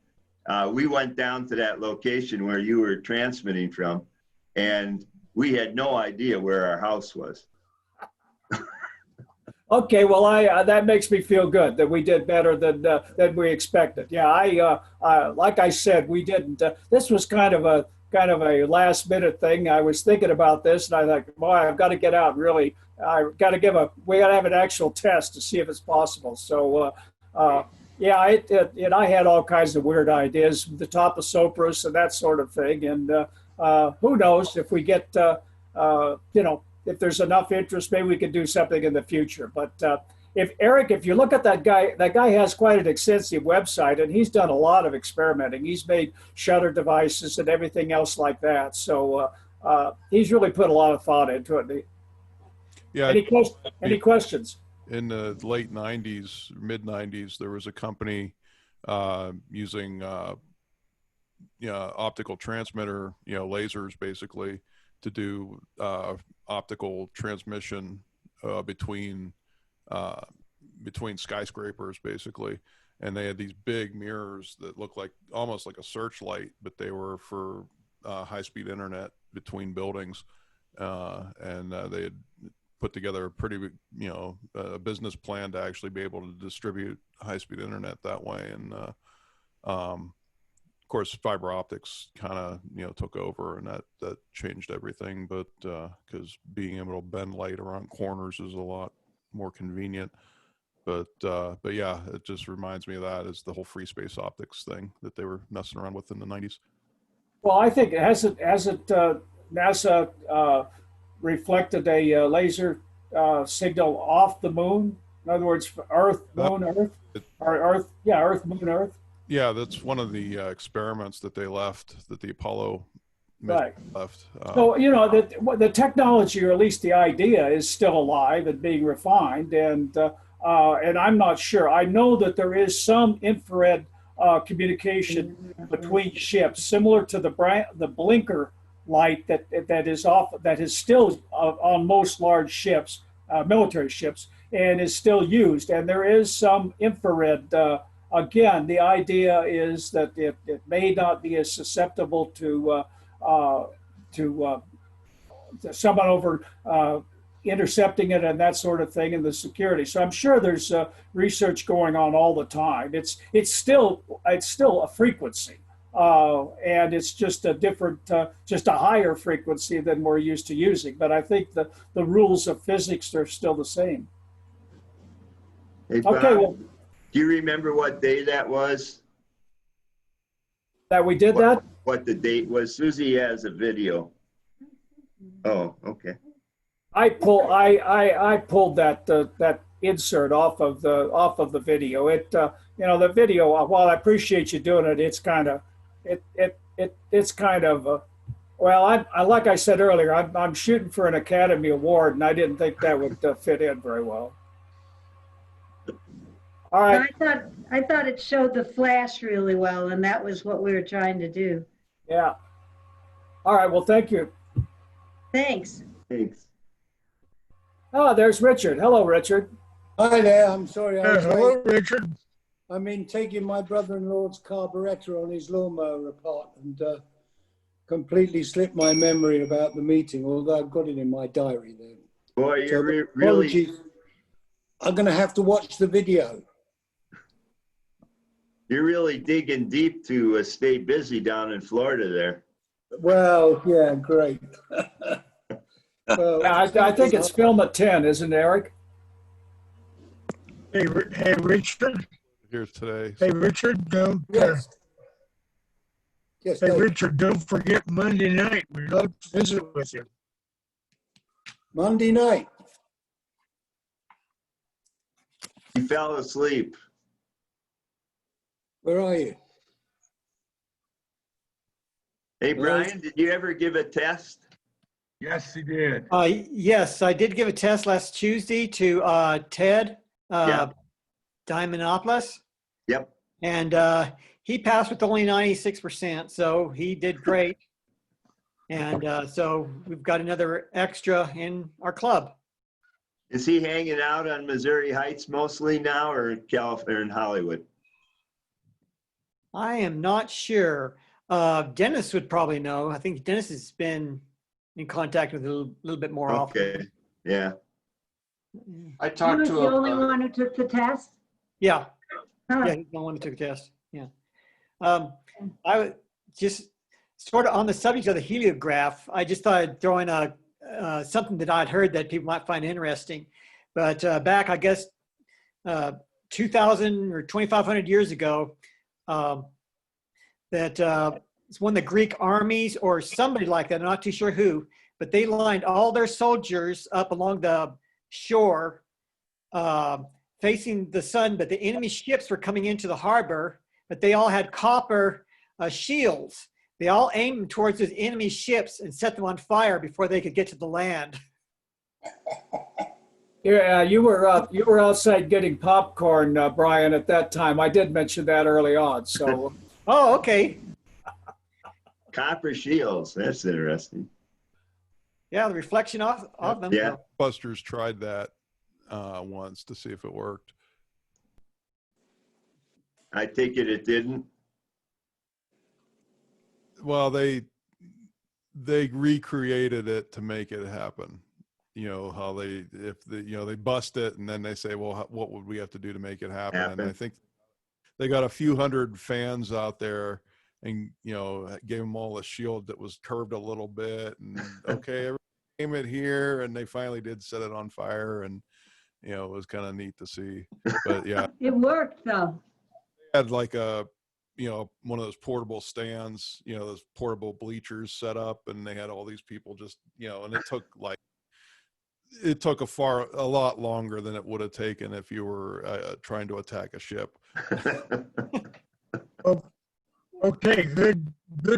[SPEAKER 8] we went down to that location where you were transmitting from, and we had no idea where our house was.
[SPEAKER 6] Okay, well, that makes me feel good that we did better than we expected. Yeah, like I said, we didn't. This was kind of a last minute thing. I was thinking about this, and I thought, boy, I've got to get out. And really, we got to have an actual test to see if it's possible. So. Yeah, and I had all kinds of weird ideas, the top of Sopris and that sort of thing. And who knows if we get, if there's enough interest, maybe we could do something in the future. But if you look at that guy has quite an extensive website, and he's done a lot of experimenting. He's made shutter devices and everything else like that. So he's really put a lot of thought into it.
[SPEAKER 13] Yeah.
[SPEAKER 6] Any questions?
[SPEAKER 13] In the late 90s, mid 90s, there was a company using optical transmitter, lasers basically, to do optical transmission between skyscrapers basically. And they had these big mirrors that looked like almost like a searchlight, but they were for high-speed internet between buildings. And they had put together a pretty, a business plan to actually be able to distribute high-speed internet that way. And of course, fiber optics kind of, took over, and that changed everything. But because being able to bend light around corners is a lot more convenient. But yeah, it just reminds me of that is the whole free space optics thing that they were messing around with in the 90s.
[SPEAKER 6] Well, I think NASA reflected a laser signal off the moon. In other words, Earth, Moon, Earth, or Earth, yeah, Earth, Moon, Earth.
[SPEAKER 13] Yeah, that's one of the experiments that they left, that the Apollo mission left.
[SPEAKER 6] So, the technology, or at least the idea, is still alive and being refined. And I'm not sure. I know that there is some infrared communication between ships, similar to the blinker light that is still on most large ships, military ships, and is still used. And there is some infrared. Again, the idea is that it may not be as susceptible to someone over intercepting it and that sort of thing, and the security. So I'm sure there's research going on all the time. It's still a frequency, and it's just a different, just a higher frequency than we're used to using. But I think the rules of physics are still the same.
[SPEAKER 8] Hey, Bob,
[SPEAKER 6] okay, well,
[SPEAKER 8] do you remember what day that was?
[SPEAKER 6] That we did that?
[SPEAKER 8] What the date was? Susie has a video. Oh, okay.
[SPEAKER 6] I pulled that insert off of the video. The video, while I appreciate you doing it, it's kind of well, I like I said earlier, I'm shooting for an Academy Award, and I didn't think that would fit in very well. All right.
[SPEAKER 16] I thought it showed the flash really well, and that was what we were trying to do.
[SPEAKER 6] Yeah. All right. Well, thank you.
[SPEAKER 16] Thanks.
[SPEAKER 8] Thanks.
[SPEAKER 6] Oh, there's Richard. Hello, Richard.
[SPEAKER 17] Hi there. I'm sorry.
[SPEAKER 3] Hello, Richard.
[SPEAKER 17] I mean, taking my brother-in-law's carburetor on his lawnmower apart, and completely slipped my memory about the meeting, although I've got it in my diary there.
[SPEAKER 8] Boy, you're really...
[SPEAKER 17] Apologies. I'm going to have to watch the video.
[SPEAKER 8] You're really digging deep to stay busy down in Florida there.
[SPEAKER 17] Well, yeah, great.
[SPEAKER 6] Well, I think it's film at 10, isn't it, Eric?
[SPEAKER 3] Hey, Richard.
[SPEAKER 13] Here today.
[SPEAKER 3] Hey, Richard, don't.
[SPEAKER 17] Yes. Yes.
[SPEAKER 3] Hey, Richard, don't forget Monday night. We'd love to visit with you.
[SPEAKER 17] Monday night.
[SPEAKER 8] You fell asleep.
[SPEAKER 17] Where are you?
[SPEAKER 8] Hey, Brian, did you ever give a test?
[SPEAKER 7] Yes, he did.
[SPEAKER 18] Yes, I did give a test last Tuesday to Ted Diamondopoulos.
[SPEAKER 8] Yep.
[SPEAKER 18] And he passed with only 96%, so he did great. And so we've got another extra in our club.
[SPEAKER 8] Is he hanging out on Missouri Heights mostly now, or in Hollywood?
[SPEAKER 18] I am not sure. Dennis would probably know. I think Dennis has been in contact with a little bit more often.
[SPEAKER 8] Okay, yeah.
[SPEAKER 4] I talked to
[SPEAKER 16] the only one who took the test?
[SPEAKER 18] Yeah.
[SPEAKER 16] Huh.
[SPEAKER 18] Yeah, he's the one who took the test. Yeah. I would just sort of on the subject of the heliograph, I just thought I'd throw in something that I'd heard that people might find interesting. But back, I guess, 2,000 or 2,500 years ago, that it's one of the Greek armies or somebody like that, I'm not too sure who, but they lined all their soldiers up along the shore facing the sun, but the enemy ships were coming into the harbor, but they all had copper shields. They all aimed towards those enemy ships and set them on fire before they could get to the land.
[SPEAKER 6] Yeah, you were outside getting popcorn, Brian, at that time. I did mention that early on. So.
[SPEAKER 18] Oh, okay.
[SPEAKER 8] Copper shields. That's interesting.
[SPEAKER 18] Yeah, the reflection of them.
[SPEAKER 8] Yeah.
[SPEAKER 13] Busters tried that once to see if it worked.
[SPEAKER 8] I take it didn't.
[SPEAKER 13] Well, they recreated it to make it happen. how they bust it and then they say, well, what would we have to do to make it happen? And I think they got a few hundred fans out there and, gave them all a shield that was curved a little bit and okay, everybody aim it here. And they finally did set it on fire and, it was kind of neat to see, but yeah.
[SPEAKER 16] It worked though.
[SPEAKER 13] They had like one of those portable stands, those portable bleachers set up and they had all these people just, and it took a lot longer than it would have taken if you were trying to attack a ship.
[SPEAKER 3] Okay, good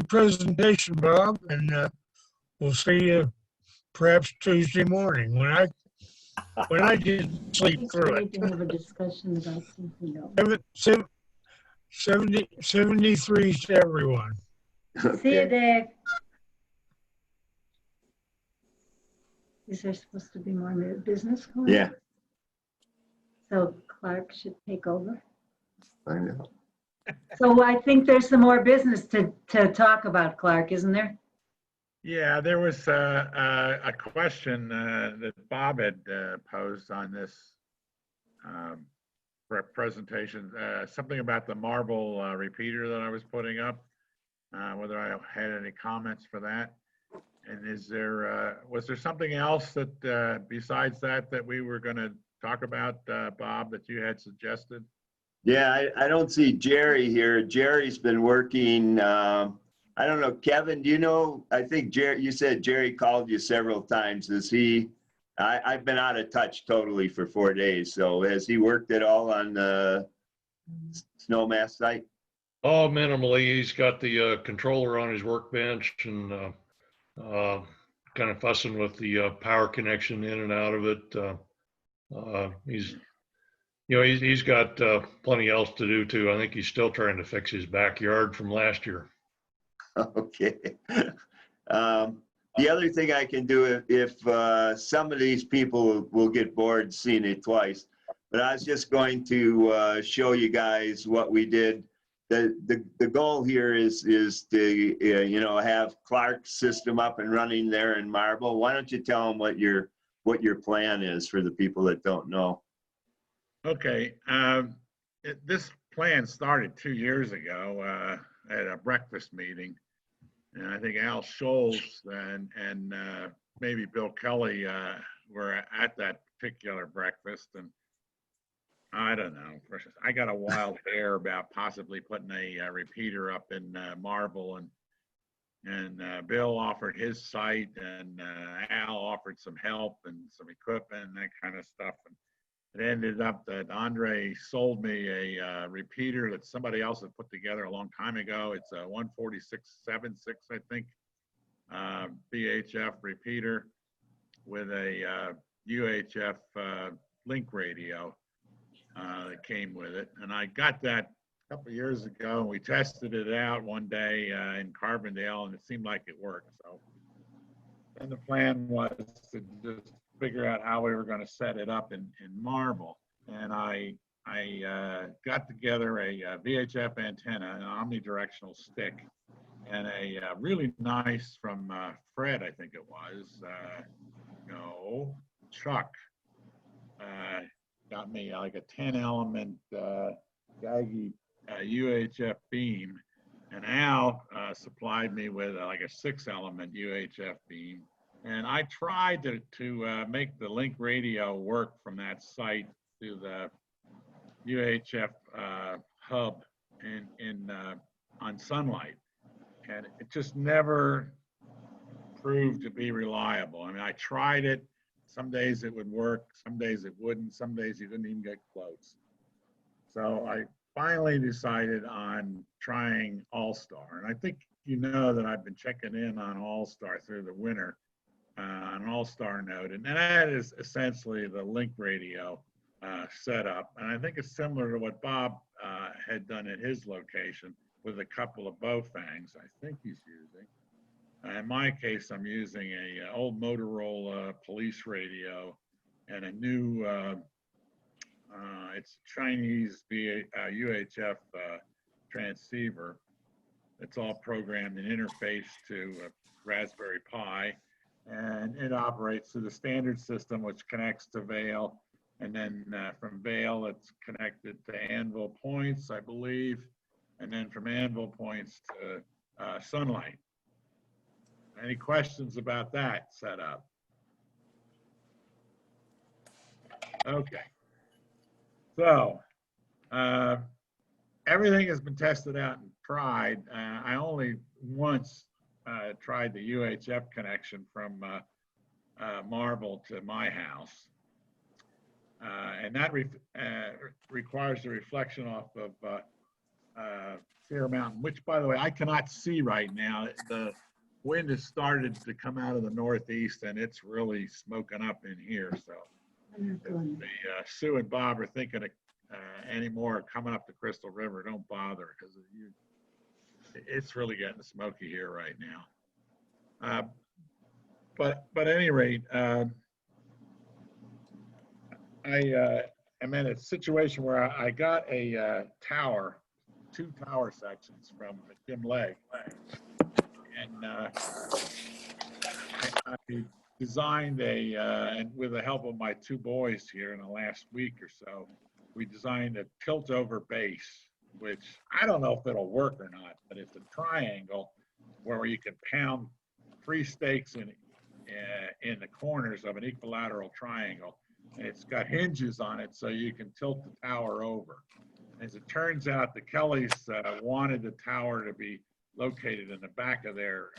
[SPEAKER 3] presentation, Bob, and we'll see you perhaps Tuesday morning when I just sleep through
[SPEAKER 16] We need to
[SPEAKER 3] it.
[SPEAKER 16] have a discussion about something else.
[SPEAKER 3] 73 to everyone.
[SPEAKER 16] See you, Dave. Is there supposed to be more business going on?
[SPEAKER 8] Yeah,
[SPEAKER 16] So Clark should take over.
[SPEAKER 8] I know.
[SPEAKER 16] So I think there's some more business to talk about, Clark, isn't there?
[SPEAKER 7] Yeah, there was a question that Bob had posed on this presentation, something about the marble repeater that I was putting up, whether I had any comments for that. And was there something else that besides that we were going to talk about, Bob, that you had suggested?
[SPEAKER 8] Yeah, I don't see Jerry here. Jerry's been working, I don't know, Kevin, do you know, I think Jerry, you said Jerry called you several times. I've been out of touch totally for 4 days. So has he worked at all on the Snowmass site?
[SPEAKER 15] Oh, minimally. He's got the controller on his workbench and kind of fussing with the power connection in and out of it. He's got plenty else to do too. I think he's still trying to fix his backyard from last year.
[SPEAKER 8] Okay. The other thing I can do if some of these people will get bored seeing it twice, but I was just going to show you guys what we did. The goal here is to have Clark's system up and running there in Marble. Why don't you tell them what your plan is for the people that don't know?
[SPEAKER 7] Okay, this plan started 2 years ago at a breakfast meeting. And I think Al Scholes and maybe Bill Kelly were at that particular breakfast. And I don't know, I got a wild hair about possibly putting a repeater up in Marble. And Bill offered his site and Al offered some help and some equipment and that kind of stuff. And it ended up that Andre sold me a repeater that somebody else had put together a long time ago. It's a 146.76, I think, VHF repeater with a UHF link radio that came with it. And I got that a couple of years ago, and we tested it out one day in Carbondale, and it seemed like it worked. So then the plan was to just figure out how we were going to set it up in Marble. And I got together a VHF antenna, an omnidirectional stick, and a really nice from Fred, I think it was, Chuck, got me like a 10 element Gaggy UHF beam, and Al supplied me with like a 6 element UHF beam. And I tried to make the link radio work from that site to the UHF hub on sunlight, and it just never proved to be reliable. I mean, I tried it. Some days it would work, some days it wouldn't, some days you couldn't even get close. So I finally decided on trying All-Star, and I think you know that I've been checking in on All-Star through the winter. An All-Star node, and that is essentially the link radio setup. And I think it's similar to what Bob had done at his location with a couple of Baofangs I think he's using. In my case, I'm using a old Motorola police radio and a new, it's Chinese UHF transceiver. It's all programmed and interfaced to a Raspberry Pi. And it operates through the standard system, which connects to Vail. And then from Vail, it's connected to Anvil Points, I believe. And then from Anvil Points to Sunlight. Any questions about that setup? Okay. So everything has been tested out and tried. I only once tried the UHF connection from Marble to my house. And that requires the reflection off of Cedar Mountain, which, by the way, I cannot see right now. The wind has started to come out of the northeast, and it's really smoking up in here. So Sue and Bob are thinking of any more coming up the Crystal River, don't bother, because it's really getting smoky here right now. But at any rate, I'm in a situation where I got a tower, 2 tower sections from Jim Legg, and I designed and with the help of my 2 boys here in the last week or so, we designed a tilt-over base, which I don't know if it'll work or not, but it's a triangle where you can pound 3 stakes in the corners of an equilateral triangle. And it's got hinges on it so you can tilt the tower over. As it turns out, the Kellys wanted the tower to be located in the back of their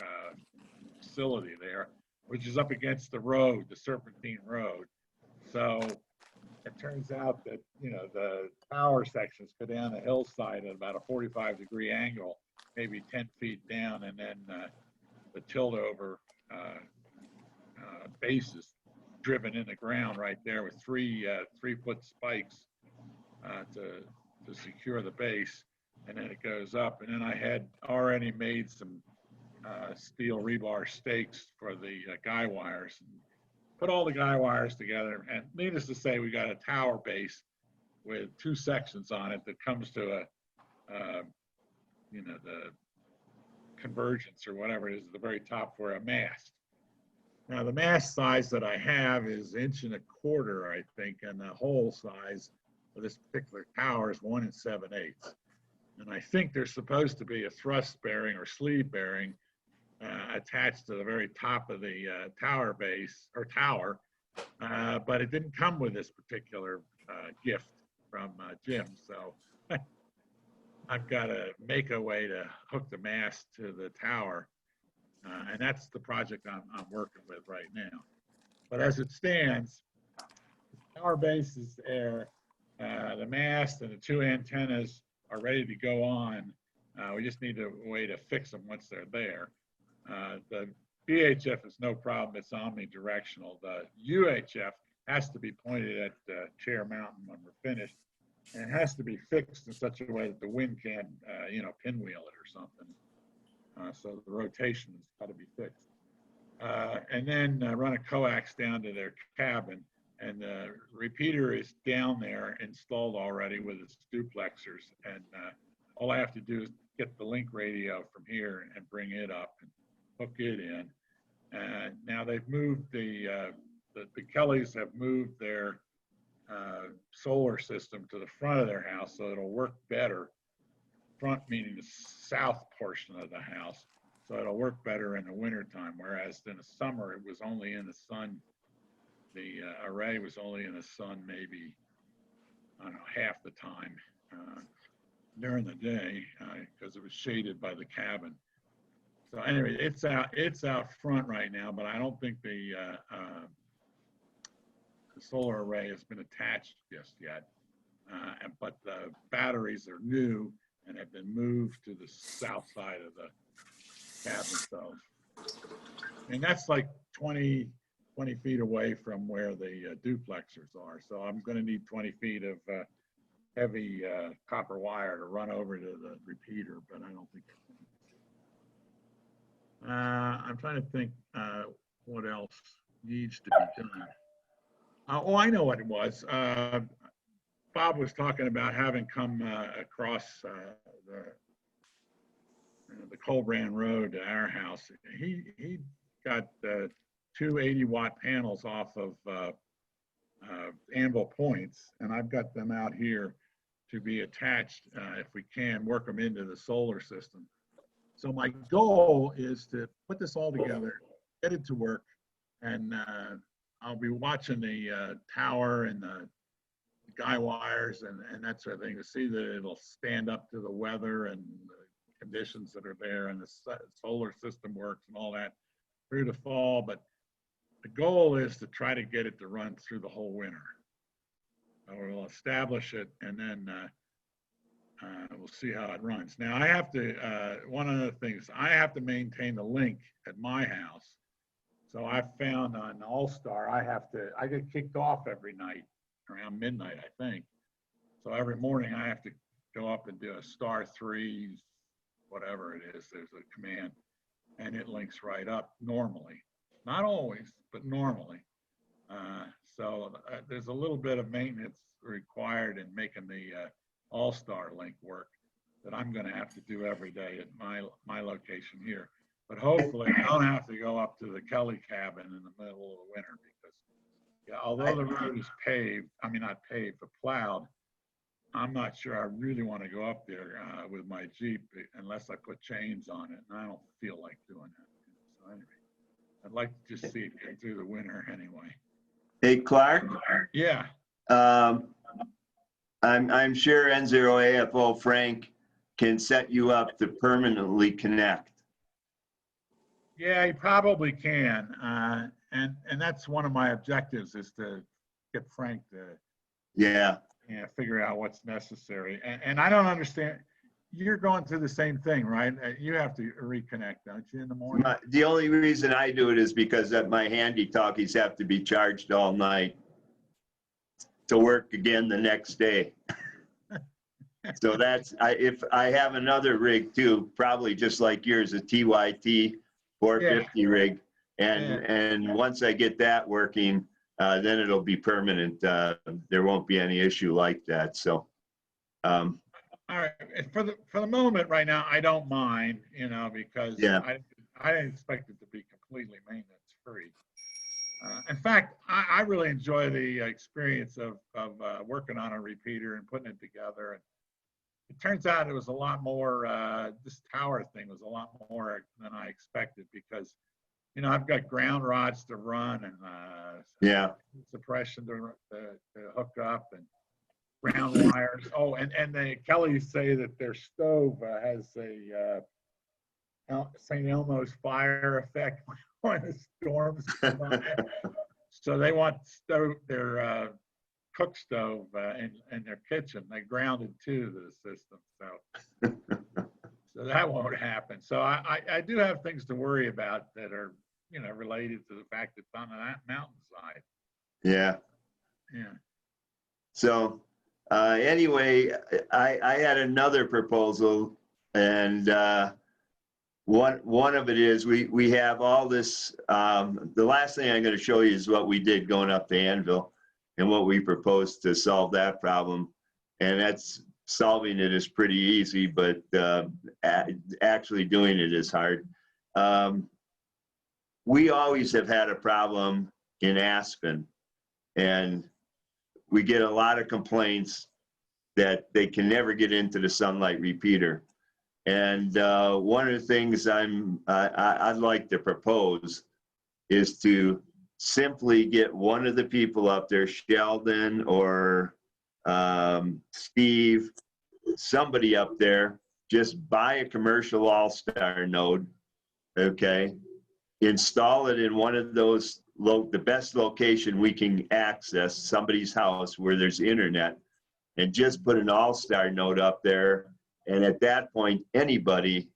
[SPEAKER 7] facility there, which is up against the road, the Serpentine Road. So it turns out that, you know, the tower sections go down the hillside at about a 45-degree angle, maybe 10 feet down, and then the tilt over base is driven in the ground right there with 3-foot spikes to secure the base, and then it goes up. And then I had already made some steel rebar stakes for the guy wires. Put all the guy wires together, and needless to say, we got a tower base with 2 sections on it that comes to you know, the convergence or whatever it is at the very top for a mast. Now the mast size that I have is 1.25 inches, I think, and the hole size of this particular tower is 1 7/8. And I think there's supposed to be a thrust bearing or sleeve bearing attached to the very top of the tower base or tower, but it didn't come with this particular gift from Jim. So I've got to make a way to hook the mast to the tower. And that's the project I'm working with right now. But as it stands, the tower base is there. The mast and the 2 antennas are ready to go on. We just need a way to fix them once they're there. The VHF is no problem. It's omnidirectional. The UHF has to be pointed at Chair Mountain when we're finished. And it has to be fixed in such a way that the wind can't, you know, pinwheel it or something. So the rotation has got to be fixed. And then run a coax down to their cabin. And the repeater is down there installed already with its duplexers. And all I have to do is get the link radio from here and bring it up and hook it in. And now they've moved the Kellys have moved their solar system to the front of their house so it'll work better. Front meaning the south portion of the house, so it'll work better in the wintertime, whereas in the summer it was only in the sun. The array was only in the sun maybe, I don't know, half the time during the day because it was shaded by the cabin. So anyway, it's out front right now, but I don't think the solar array has been attached just yet. But the batteries are new and have been moved to the south side of the cabin. So, and that's like 20 feet away from where the duplexers are. So I'm going to need 20 feet of heavy copper wire to run over to the repeater, but I don't think I'm trying to think what else needs to be done. Oh, I know what it was. Bob was talking about having come across the Colbrand Road to our house. He got 2 two 80-watt panels off of Anvil Points, and I've got them out here to be attached, if we can, work them into the solar system. So my goal is to put this all together, get it to work, and I'll be watching the tower and the guy wires and that sort of thing to see that it'll stand up to the weather and the conditions that are there, and the solar system works and all that through the fall. But the goal is to try to get it to run through the whole winter. We'll establish it, and then we'll see how it runs. Now I have to, one of the things, I have to maintain the link at my house. So I found on All-Star, I get kicked off every night around midnight, I think. So every morning I have to go up and do a *3, whatever it is, there's a command, and it links right up normally. Not always, but normally. So there's a little bit of maintenance required in making the All-Star link work that I'm going to have to do every day at my location here. But hopefully I don't have to go up to the Kelly cabin in the middle of the winter, because yeah, although the road is paved, I mean not paved, but plowed, I'm not sure I really want to go up there with my Jeep unless I put chains on it, and I don't feel like doing that. So anyway, I'd like to just see it get through the winter anyway.
[SPEAKER 8] Hey, Clark?
[SPEAKER 7] Yeah.
[SPEAKER 8] I'm sure N0AFO Frank can set you up to permanently connect.
[SPEAKER 7] Yeah, he probably can. And that's one of my objectives, is to get Frank to figure out what's necessary. And I don't understand. You're going through the same thing, right? You have to reconnect, don't you, in the morning?
[SPEAKER 8] The only reason I do it is because that my handy talkies have to be charged all night to work again the next day. So that's, if I have another rig too, probably just like yours, a TYT 450 rig. And once I get that working, then it'll be permanent. There won't be any issue like that. So,
[SPEAKER 7] all right. For the moment right now, I don't mind, because I didn't expect it to be completely maintenance free. In fact, I really enjoy the experience of working on a repeater and putting it together. And it turns out it was a lot more, this tower thing was a lot more than I expected, because, I've got ground rods to run and suppression to hook up, and ground wires. Oh, and the Kellys say that their stove has a St. Elmo's fire effect when the storms come on. So they want their cook stove in their kitchen. They grounded to the system, so that won't happen. So I do have things to worry about that are related to the fact that it's on that mountainside.
[SPEAKER 8] Yeah.
[SPEAKER 7] Yeah.
[SPEAKER 8] So anyway, I had another proposal, and one of it is we have all this. The last thing I'm going to show you is what we did going up to Anvil and what we proposed to solve that problem. And that's, solving it is pretty easy, but actually doing it is hard. We always have had a problem in Aspen, and we get a lot of complaints that they can never get into the sunlight repeater. And one of the things I'd like to propose is to simply get one of the people up there, Sheldon or Steve, somebody up there, just buy a commercial All-Star node, okay? Install it in one of those, the best location we can access, somebody's house where there's internet, and just put an All-Star node up there. And at that point, anybody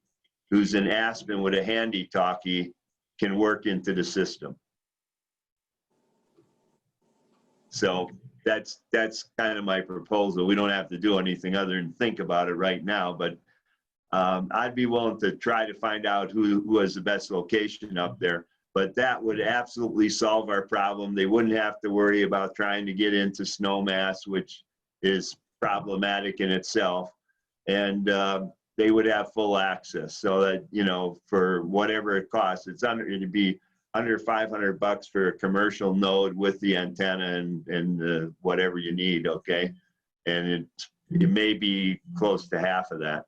[SPEAKER 8] who's in Aspen with a handy talkie can work into the system. So that's kind of my proposal. We don't have to do anything other than think about it right now, but I'd be willing to try to find out who has the best location up there. But that would absolutely solve our problem. They wouldn't have to worry about trying to get into Snowmass, which is problematic in itself. And they would have full access, so that, for whatever it costs, it'd be under $500 for a commercial node with the antenna and whatever you need, okay? And it may be close to half of that.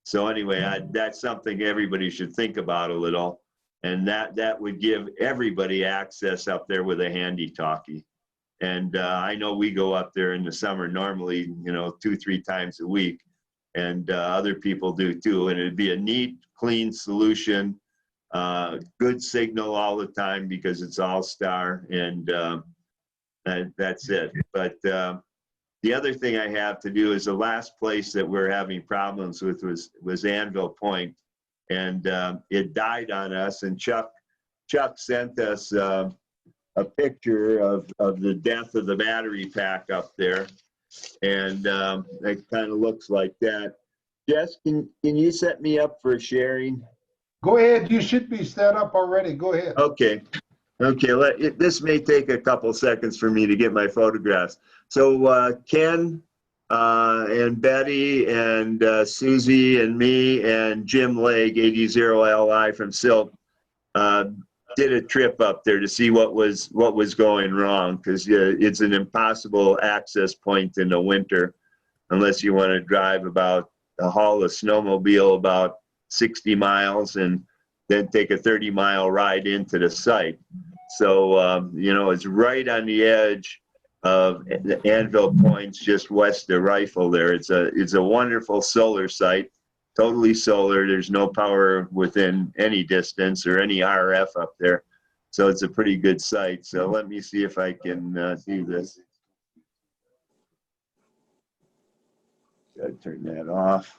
[SPEAKER 8] So anyway, that's something everybody should think about a little. And that would give everybody access up there with a handy talkie. And I know we go up there in the summer normally, 2-3 times a week. And other people do too. And it'd be a neat, clean solution. Good signal all the time because it's all-star, and that's it. But the other thing I have to do is the last place that we're having problems with was Anvil Point, and it died on us. And Chuck sent us a picture of the death of the battery pack up there, and it kind of looks like that. Jess, can you set me up for sharing?
[SPEAKER 10] Go ahead. You should be set up already. Go ahead.
[SPEAKER 8] Okay. This may take a couple seconds for me to get my photographs. So Ken and Betty and Susie and me and Jim Legg, 80LI from Silk, did a trip up there to see what was going wrong, because it's an impossible access point in the winter unless you want to drive haul a snowmobile about 60 miles and then take a 30-mile ride into the site. So, it's right on the edge of the Anvil Points, just west of Rifle there. It's a wonderful solar site, totally solar. There's no power within any distance or any RF up there. So it's a pretty good site. So let me see if I can do this. Gotta turn that off.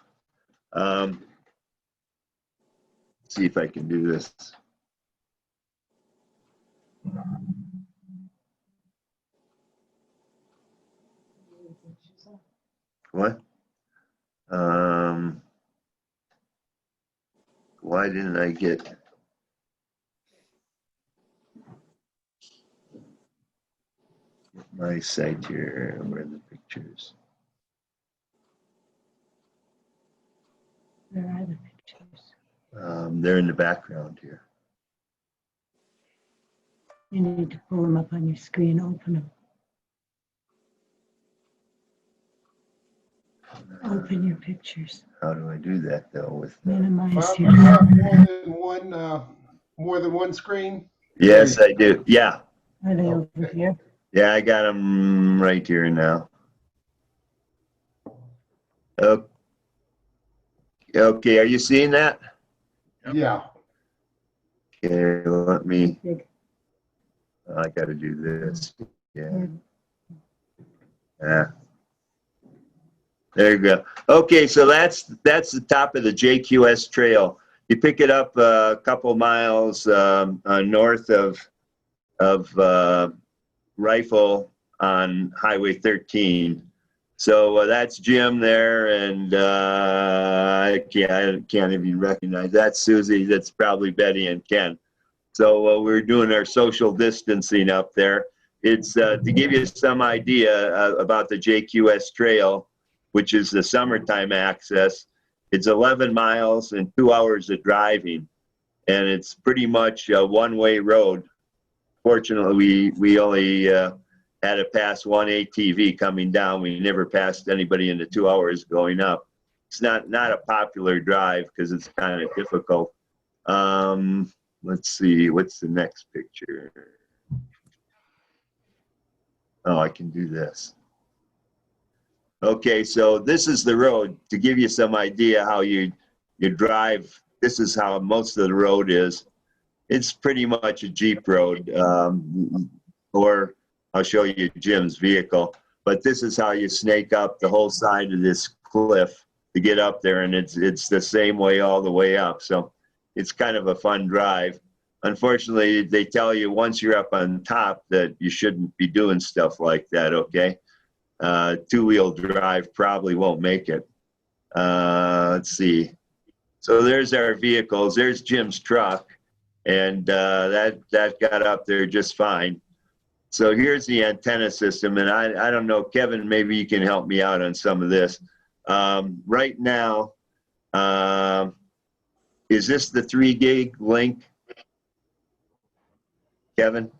[SPEAKER 8] See if I can do this. What? Why didn't I get? My site here? Where are the pictures?
[SPEAKER 16] Where are the pictures?
[SPEAKER 8] They're in the background here.
[SPEAKER 16] You need to pull them up on your screen, open them. Open your pictures.
[SPEAKER 8] How do I do that though? With
[SPEAKER 16] minimize
[SPEAKER 10] Bob,
[SPEAKER 16] your.
[SPEAKER 10] you have more than one screen?
[SPEAKER 8] Yes, I do. Yeah.
[SPEAKER 16] Are they over here?
[SPEAKER 8] Yeah, I got them right here now. Okay, are you seeing that?
[SPEAKER 10] Yeah.
[SPEAKER 8] Okay, let me. I got to do this. Yeah. There you go. Okay, so that's the top of the JQS trail. You pick it up a couple miles north of Rifle on Highway 13. So that's Jim there, and I can't even recognize. That's Susie. That's probably Betty and Ken. So we're doing our social distancing up there. It's to give you some idea about the JQS trail, which is the summertime access. It's 11 miles and 2 hours of driving, and it's pretty much a one-way road. Fortunately, we only had to pass one ATV coming down. We never passed anybody in the 2 hours going up. It's not a popular drive because it's kind of difficult. Let's see, what's the next picture? Oh, I can do this. Okay, so this is the road. To give you some idea how you drive, this is how most of the road is. It's pretty much a Jeep road, or I'll show you Jim's vehicle. But this is how you snake up the whole side of this cliff to get up there, and it's the same way all the way up. So it's kind of a fun drive. Unfortunately, they tell you once you're up on top that you shouldn't be doing stuff like that, okay? Two-wheel drive probably won't make it. Let's see. So there's our vehicles. There's Jim's truck, and that got up there just fine. So here's the antenna system, and I don't know, Kevin, maybe you can help me out on some of this. Right now, is this the 3 gig link? Kevin?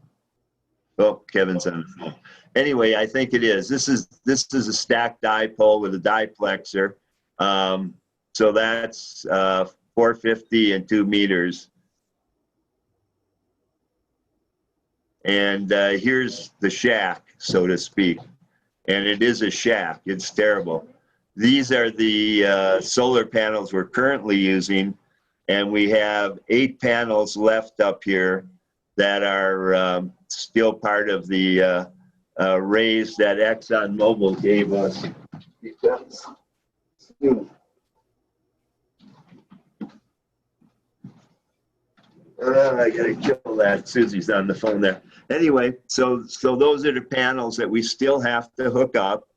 [SPEAKER 8] Oh, Kevin's on the phone. Anyway, I think it is. This is a stacked dipole with a diplexer. So that's 450 and 2 meters. And here's the shack, so to speak. And it is a shack. It's terrible. These are the solar panels we're currently using. And we have 8 panels left up here that are still part of the raise that ExxonMobil gave us. I gotta kill that. Susie's on the phone there. Anyway, so those are the panels that we still have to hook up.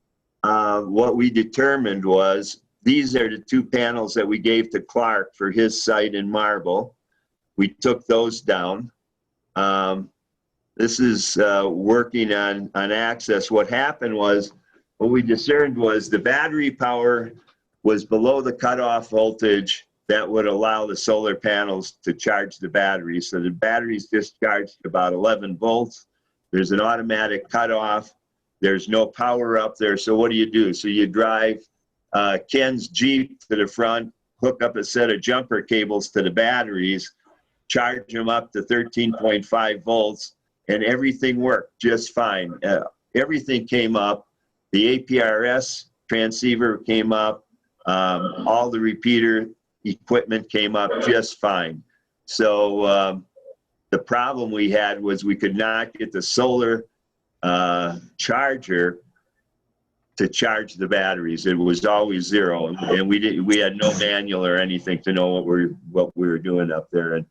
[SPEAKER 8] What we determined was these are the 2 panels that we gave to Clark for his site in Marble. We took those down. This is working on access. What happened was, what we discerned was the battery power was below the cutoff voltage that would allow the solar panels to charge the batteries. So the batteries discharged about 11 volts. There's an automatic cutoff. There's no power up there. So what do? So you drive Ken's Jeep to the front, hook up a set of jumper cables to the batteries, charge them up to 13.5 volts, and everything worked just fine. Everything came up. The APRS transceiver came up. All the repeater equipment came up just fine. So the problem we had was we could not get the solar charger to charge the batteries. It was always 0, and we had no manual or anything to know what we were doing up there. And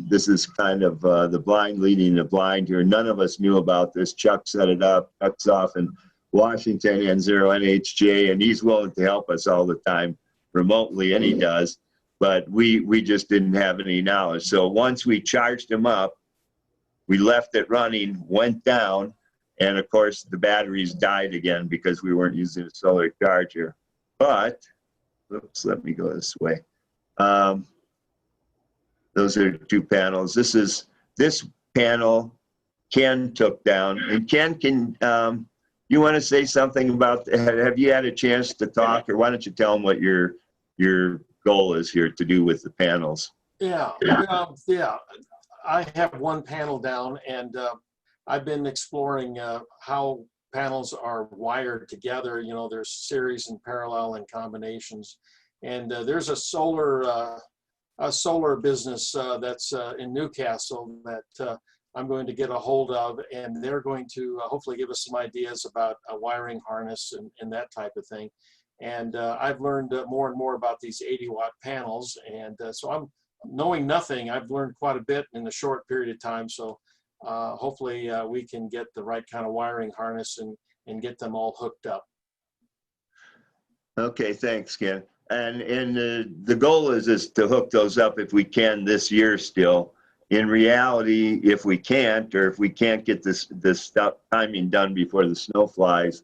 [SPEAKER 8] this is kind of the blind leading the blind here. None of us knew about this. Chuck set it up. Chuck's off in Washington, N0 NHJ, and he's willing to help us all the time remotely, and he does. But we just didn't have any knowledge. So once we charged him up, we left it running, went down, and of course the batteries died again because we weren't using a solar charger. But, oops, let me go this way. Those are 2 panels. This panel Ken took down. And Ken, can you want to say something about, have you had a chance to talk, or why don't you tell them what your goal is here to do with the panels?
[SPEAKER 4] Yeah, I have 1 panel down, and I've been exploring how panels are wired together. You know, there's series and parallel and combinations. And there's a solar business that's in Newcastle that I'm going to get a hold of, and they're going to hopefully give us some ideas about a wiring harness and that type of thing. And I've learned more and more about these 80-watt panels, and so I'm knowing nothing. I've learned quite a bit in a short period of time. So hopefully we can get the right kind of wiring harness and get them all hooked up.
[SPEAKER 8] Okay, thanks, Ken. And the goal is to hook those up if we can this year still. In reality, if we can't, or if we can't get this stuff timing done before the snow flies,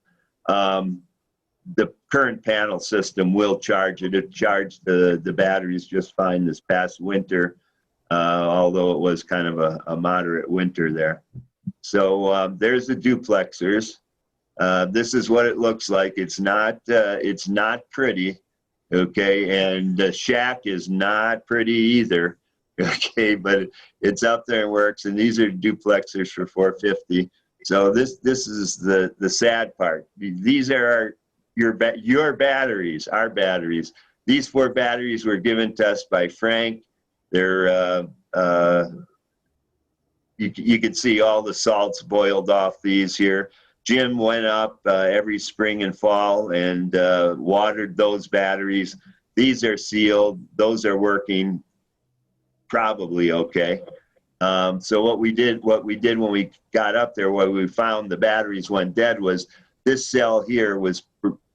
[SPEAKER 8] the current panel system will charge it. It charged the batteries just fine this past winter, although it was kind of a moderate winter there. So there's the duplexers. This is what it looks like. It's not pretty, okay, and the shack is not pretty either, okay, but it's up there and works. And these are duplexers for 450. So this is the sad part. These are your batteries, our batteries. These 4 batteries were given to us by Frank. They're you can see all the salts boiled off these here. Jim went up every spring and fall and watered those batteries. These are sealed. Those are working probably okay. So what we did when we got up there, what we found the batteries went dead was this cell here was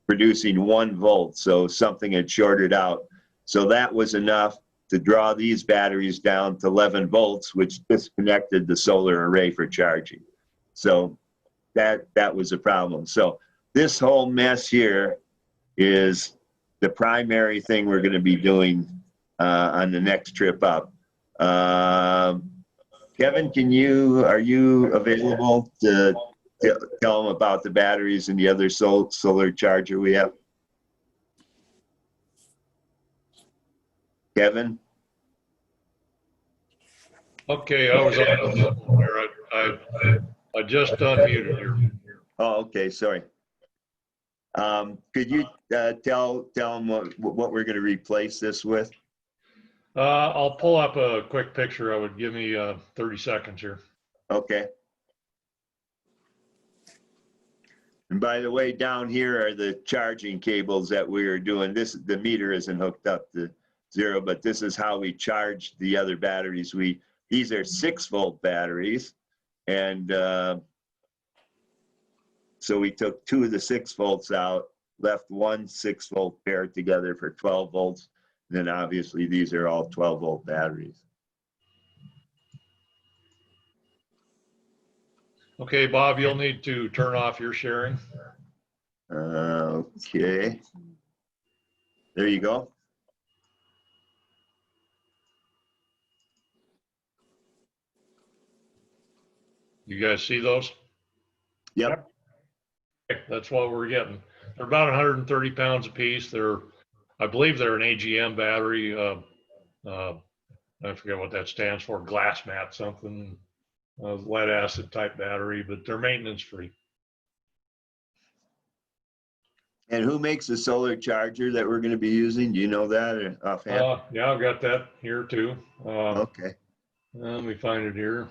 [SPEAKER 8] producing 1 volt. So something had shorted out. So that was enough to draw these batteries down to 11 volts, which disconnected the solar array for charging. So that was a problem. So this whole mess here is the primary thing we're going to be doing on the next trip up. Kevin, are you available to tell them about the batteries and the other solar charger we have? Kevin?
[SPEAKER 15] Okay, I was on there. I just unmuted you.
[SPEAKER 8] Oh, okay, sorry. Could you tell them what we're going to replace this with?
[SPEAKER 15] I'll pull up a quick picture. I would give me 30 seconds here.
[SPEAKER 8] Okay. And by the way, down here are the charging cables that we are doing. The meter isn't hooked up to zero, but this is how we charge the other batteries. These are 6-volt batteries, and so we took 2 of the 6 volts out, left one 6-volt pair together for 12 volts. And then obviously these are all 12-volt batteries.
[SPEAKER 15] Okay, Bob, you'll need to turn off your sharing.
[SPEAKER 8] Okay. There you go.
[SPEAKER 15] You guys see those?
[SPEAKER 8] Yep.
[SPEAKER 15] Okay, that's what we're getting. They're about 130 pounds a piece. I believe they're an AGM battery. I forget what that stands for, glass mat something, lead acid type battery, but they're maintenance free.
[SPEAKER 8] And who makes the solar charger that we're going to be using? Do you know that offhand?
[SPEAKER 15] Yeah, I've got that here too.
[SPEAKER 8] Okay.
[SPEAKER 15] Let me find it here.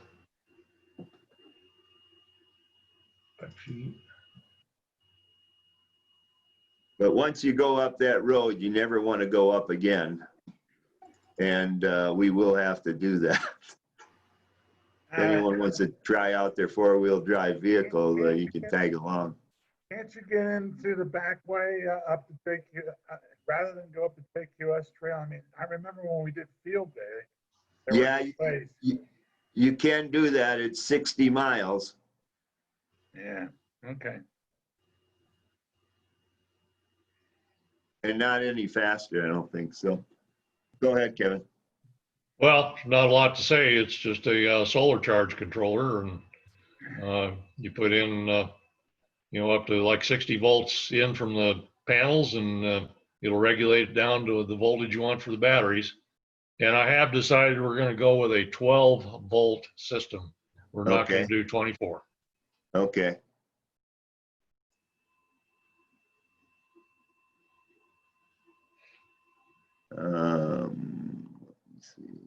[SPEAKER 8] But once you go up that road, you never want to go up again. And we will have to do that. If anyone wants to try out their 4-wheel drive vehicle, you can tag along.
[SPEAKER 7] Can't you get in through the back way up the big, rather than go up the big QS trail? I mean, I remember when we did field day.
[SPEAKER 8] Yeah, you can do that. It's 60 miles.
[SPEAKER 7] Yeah, okay.
[SPEAKER 8] And not any faster, I don't think so. Go ahead, Kevin.
[SPEAKER 15] Well, not a lot to say. It's just a solar charge controller, and you put in, up to like 60 volts in from the panels, and it'll regulate it down to the voltage you want for the batteries. And I have decided we're going to go with a 12-volt system. We're not going to do 24.
[SPEAKER 8] Okay. Let's see.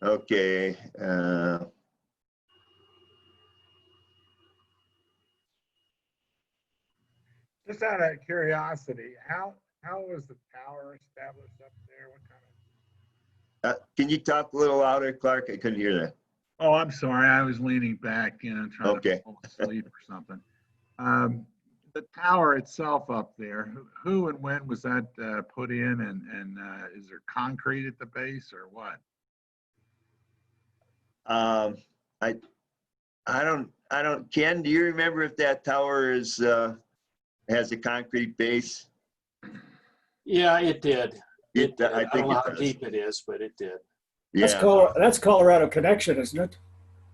[SPEAKER 8] Okay.
[SPEAKER 7] Just out of curiosity, how was the tower established up there? What kind of?
[SPEAKER 8] Can you talk a little louder, Clark? I couldn't hear that.
[SPEAKER 7] Oh, I'm sorry. I was leaning back, trying to fall asleep or something. The tower itself up there, who and when was that put in, and is there concrete at the base or what?
[SPEAKER 8] I don't, Ken, do you remember if that tower has a concrete base?
[SPEAKER 4] Yeah, it did.
[SPEAKER 8] I
[SPEAKER 4] don't know how deep it is, but it did.
[SPEAKER 6] Yeah. That's Colorado Connection, isn't it?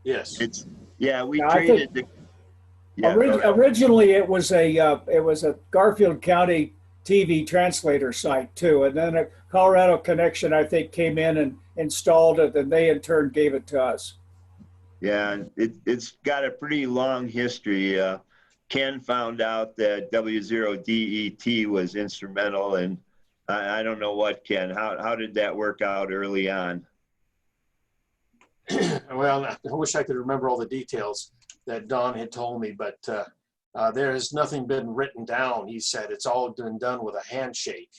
[SPEAKER 4] Yes.
[SPEAKER 8] We traded the. Yeah,
[SPEAKER 6] originally, it was a Garfield County TV translator site too, and then a Colorado Connection, I think, came in and installed it, and they in turn gave it to us.
[SPEAKER 8] Yeah, it's got a pretty long history. Ken found out that W0DET was instrumental, and I don't know what, Ken. How did that work out early on?
[SPEAKER 4] Well, I wish I could remember all the details that Don had told me, but there has nothing been written down. He said it's all been done with a handshake,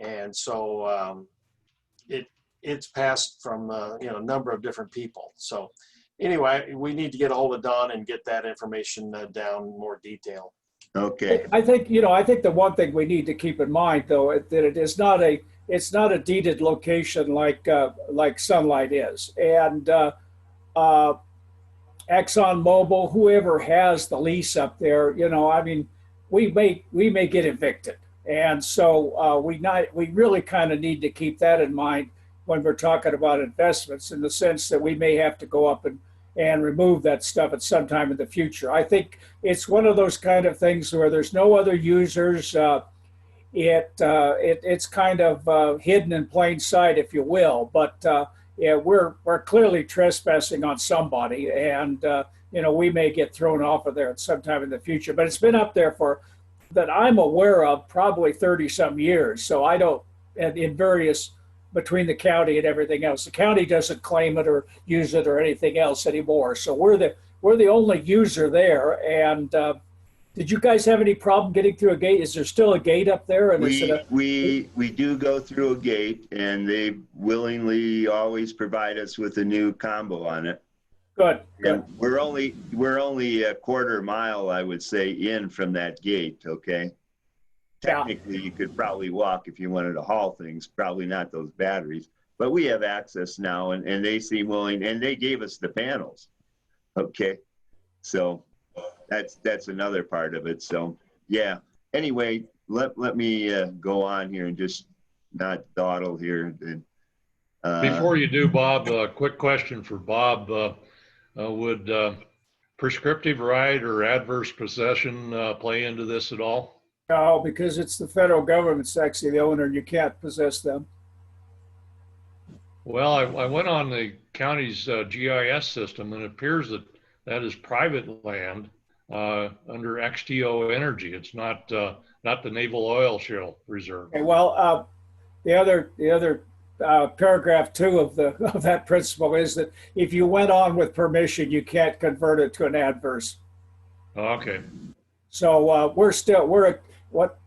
[SPEAKER 4] and so it's passed from a number of different people. So anyway, we need to get a hold of Don and get that information down in more detail.
[SPEAKER 8] Okay.
[SPEAKER 6] I think the one thing we need to keep in mind, though, that it's not a deeded location like Sunlight is, and ExxonMobil, whoever has the lease up there, we may get evicted, and so we really kind of need to keep that in mind. when we're talking about investments, in the sense that we may have to go up and remove that stuff at some time in the future. I think it's one of those kind of things where there's no other users. It's kind of hidden in plain sight, if you will. But yeah, we're clearly trespassing on somebody, and we may get thrown off of there at some time in the future. But it's been up there for, that I'm aware of, probably 30 some years. So I don't, in various, between the county and everything else, the county doesn't claim it or use it or anything else anymore. So we're the only user there. And did you guys have any problem getting through a gate? Is there still a gate up there? And
[SPEAKER 8] We do go through a gate, and they willingly always provide us with a new combo on it.
[SPEAKER 6] Good.
[SPEAKER 8] And we're only a quarter mile, I would say, in from that gate. Okay. Technically, you could probably walk if you wanted to haul things. Probably not those batteries, but we have access now, and they seem willing, and they gave us the panels. Okay, so that's another part of it. So yeah. Anyway, let me go on here and just not dawdle here.
[SPEAKER 15] Before you do, Bob, a quick question for Bob. Would prescriptive right or adverse possession play into this at all?
[SPEAKER 6] No, because it's the federal government's actually the owner, and you can't possess them.
[SPEAKER 15] Well, I went on the county's GIS system, and it appears that is private land under XTO Energy. It's not the Naval Oil Shale Reserve.
[SPEAKER 6] Okay, well, the other paragraph 2 of that principle is that if you went on with permission, you can't convert it to an adverse.
[SPEAKER 15] Okay.
[SPEAKER 6] So we're what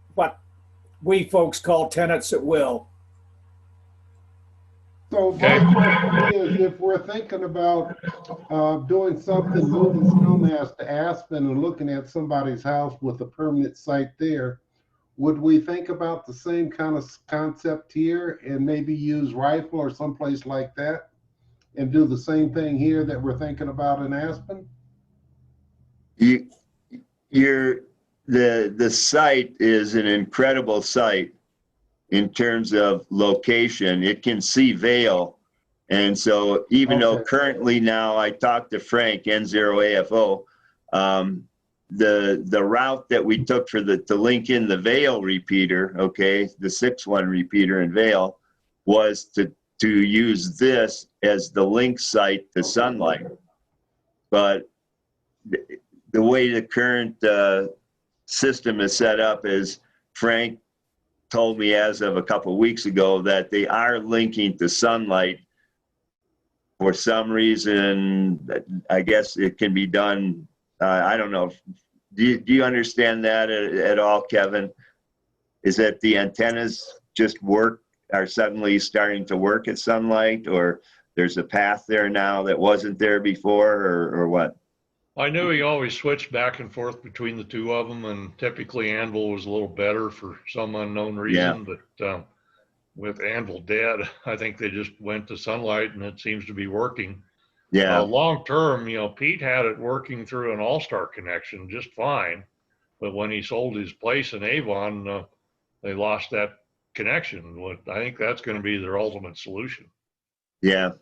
[SPEAKER 6] we folks call tenants at will.
[SPEAKER 10] So my question is, if we're thinking about doing something, moving snowmass to Aspen and looking at somebody's house with a permanent site there, would we think about the same kind of concept here and maybe use Rifle or someplace like that and do the same thing here that we're thinking about in Aspen?
[SPEAKER 8] The site is an incredible site in terms of location. It can see Vail. And so even though currently now I talked to Frank, N0AFO, the route that we took for to link in the Vail repeater, okay, the 6-1 repeater in Vail, was to use this as the link site to Sunlight. But the way the current system is set up is, Frank told me as of a couple of weeks ago that they are linking to Sunlight for some reason. I guess it can be done. I don't know. Do you understand that at all, Kevin? Is that the antennas just are suddenly starting to work at Sunlight, or there's a path there now that wasn't there before, or what?
[SPEAKER 15] I knew he always switched back and forth between the two of them, and typically Anvil was a little better for some unknown reason. Yeah. But with Anvil dead, I think they just went to Sunlight, and it seems to be working.
[SPEAKER 8] Yeah.
[SPEAKER 15] Long term, Pete had it working through an All-Star connection just fine, but when he sold his place in Avon, they lost that connection. I think that's going to be their ultimate solution.
[SPEAKER 8] Yeah.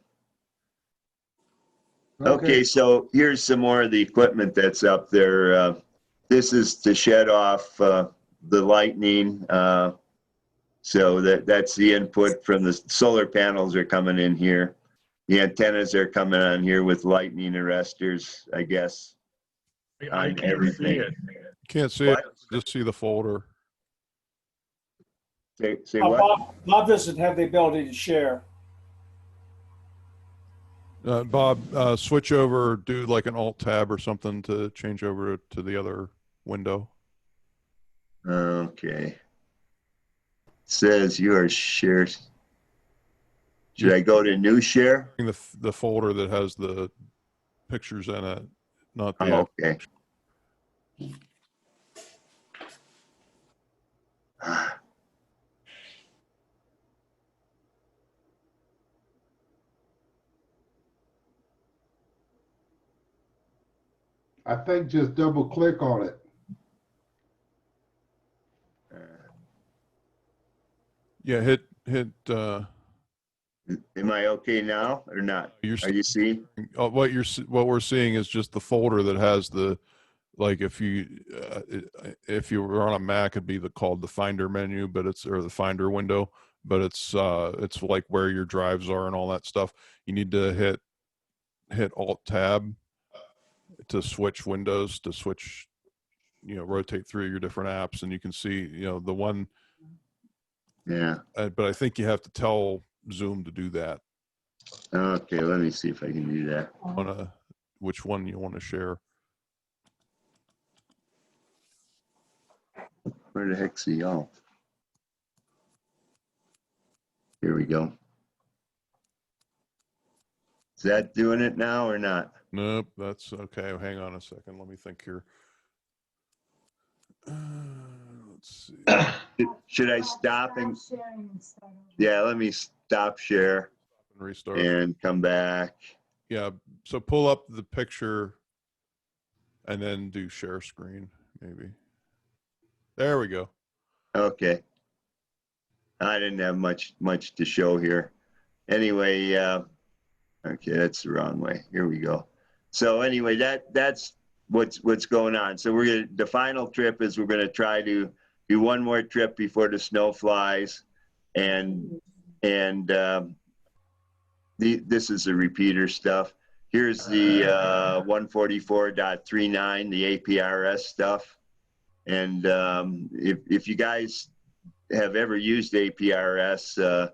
[SPEAKER 8] Okay, so here's some more of the equipment that's up there. This is to shed off the lightning. So that's the input from the solar panels are coming in here. The antennas are coming on here with lightning arresters, I guess.
[SPEAKER 3] I can't see it.
[SPEAKER 13] Can't see it, just see the folder.
[SPEAKER 8] Say what?
[SPEAKER 6] Bob doesn't have the ability to share.
[SPEAKER 13] Bob, switch over, do like an Alt Tab or something to change over to the other window.
[SPEAKER 8] Okay. Says yours shares. Should I go to new share?
[SPEAKER 13] The folder that has the pictures in it, not the.
[SPEAKER 8] Okay.
[SPEAKER 10] I think just double click on it.
[SPEAKER 13] Yeah, hit
[SPEAKER 8] Am I okay now or not? Are you seeing?
[SPEAKER 13] What we're seeing is just the folder that has the, like if you were on a Mac, it'd be called the Finder menu, but or the Finder window, but it's like where your drives are and all that stuff. You need to hit Alt Tab to switch windows, to switch, rotate through your different apps, and you can see, the one.
[SPEAKER 8] Yeah.
[SPEAKER 13] But I think you have to tell Zoom to do that.
[SPEAKER 8] Okay, let me see if I can do that.
[SPEAKER 13] Which one you want to share?
[SPEAKER 8] Where the heck's he all? Here we go. Is that doing it now or not?
[SPEAKER 13] Nope, that's okay. Hang on a second. Let me think here. Let's see.
[SPEAKER 8] Should I stop and? Yeah, let me stop share
[SPEAKER 13] and restart
[SPEAKER 8] and come back.
[SPEAKER 13] Yeah, so pull up the picture and then do share screen, maybe. There we go.
[SPEAKER 8] Okay. I didn't have much to show here. Anyway, okay, that's the wrong way. Here we go. So anyway, that's what's going on. So the final trip is we're gonna try to do one more trip before the snow flies, and this is the repeater stuff. Here's the 144.39, the APRS stuff. And if you guys have ever used APRS,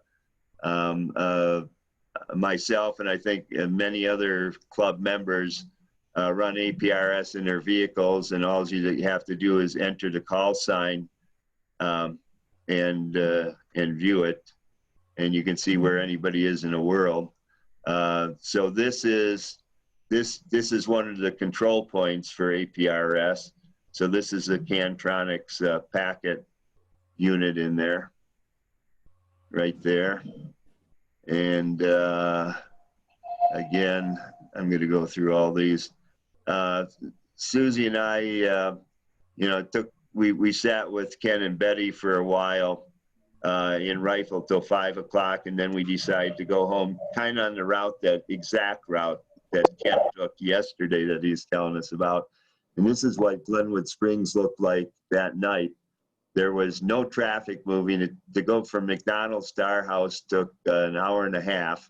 [SPEAKER 8] myself and I think many other club members run APRS in their vehicles, and all you have to do is enter the call sign and view it, and you can see where anybody is in the world. So this is one of the control points for APRS. So this is a Cantronics packet unit in there, right there. And again, I'm going to go through all these. Susie and I, we sat with Ken and Betty for a while in Rifle till 5 o'clock, and then we decided to go home, kind of on the exact route that Ken took yesterday that he's telling us about. And this is what Glenwood Springs looked like that night. There was no traffic moving. To go from McDonald's to our house took an hour and a half.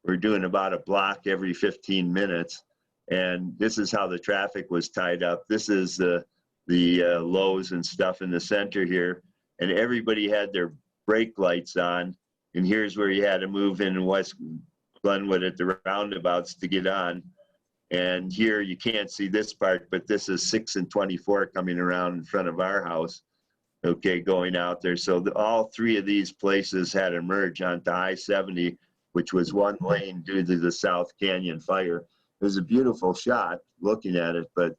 [SPEAKER 8] We're doing about a block every 15 minutes. And this is how the traffic was tied up. This is the Lowe's and stuff in the center here. And everybody had their brake lights on. And here's where you had to move in West Glenwood at the roundabouts to get on. And here you can't see this part, but this is 6 and 24 coming around in front of our house. Okay, going out there. So all three of these places had to merge onto I-70, which was one lane due to the South Canyon fire. It was a beautiful shot looking at it, but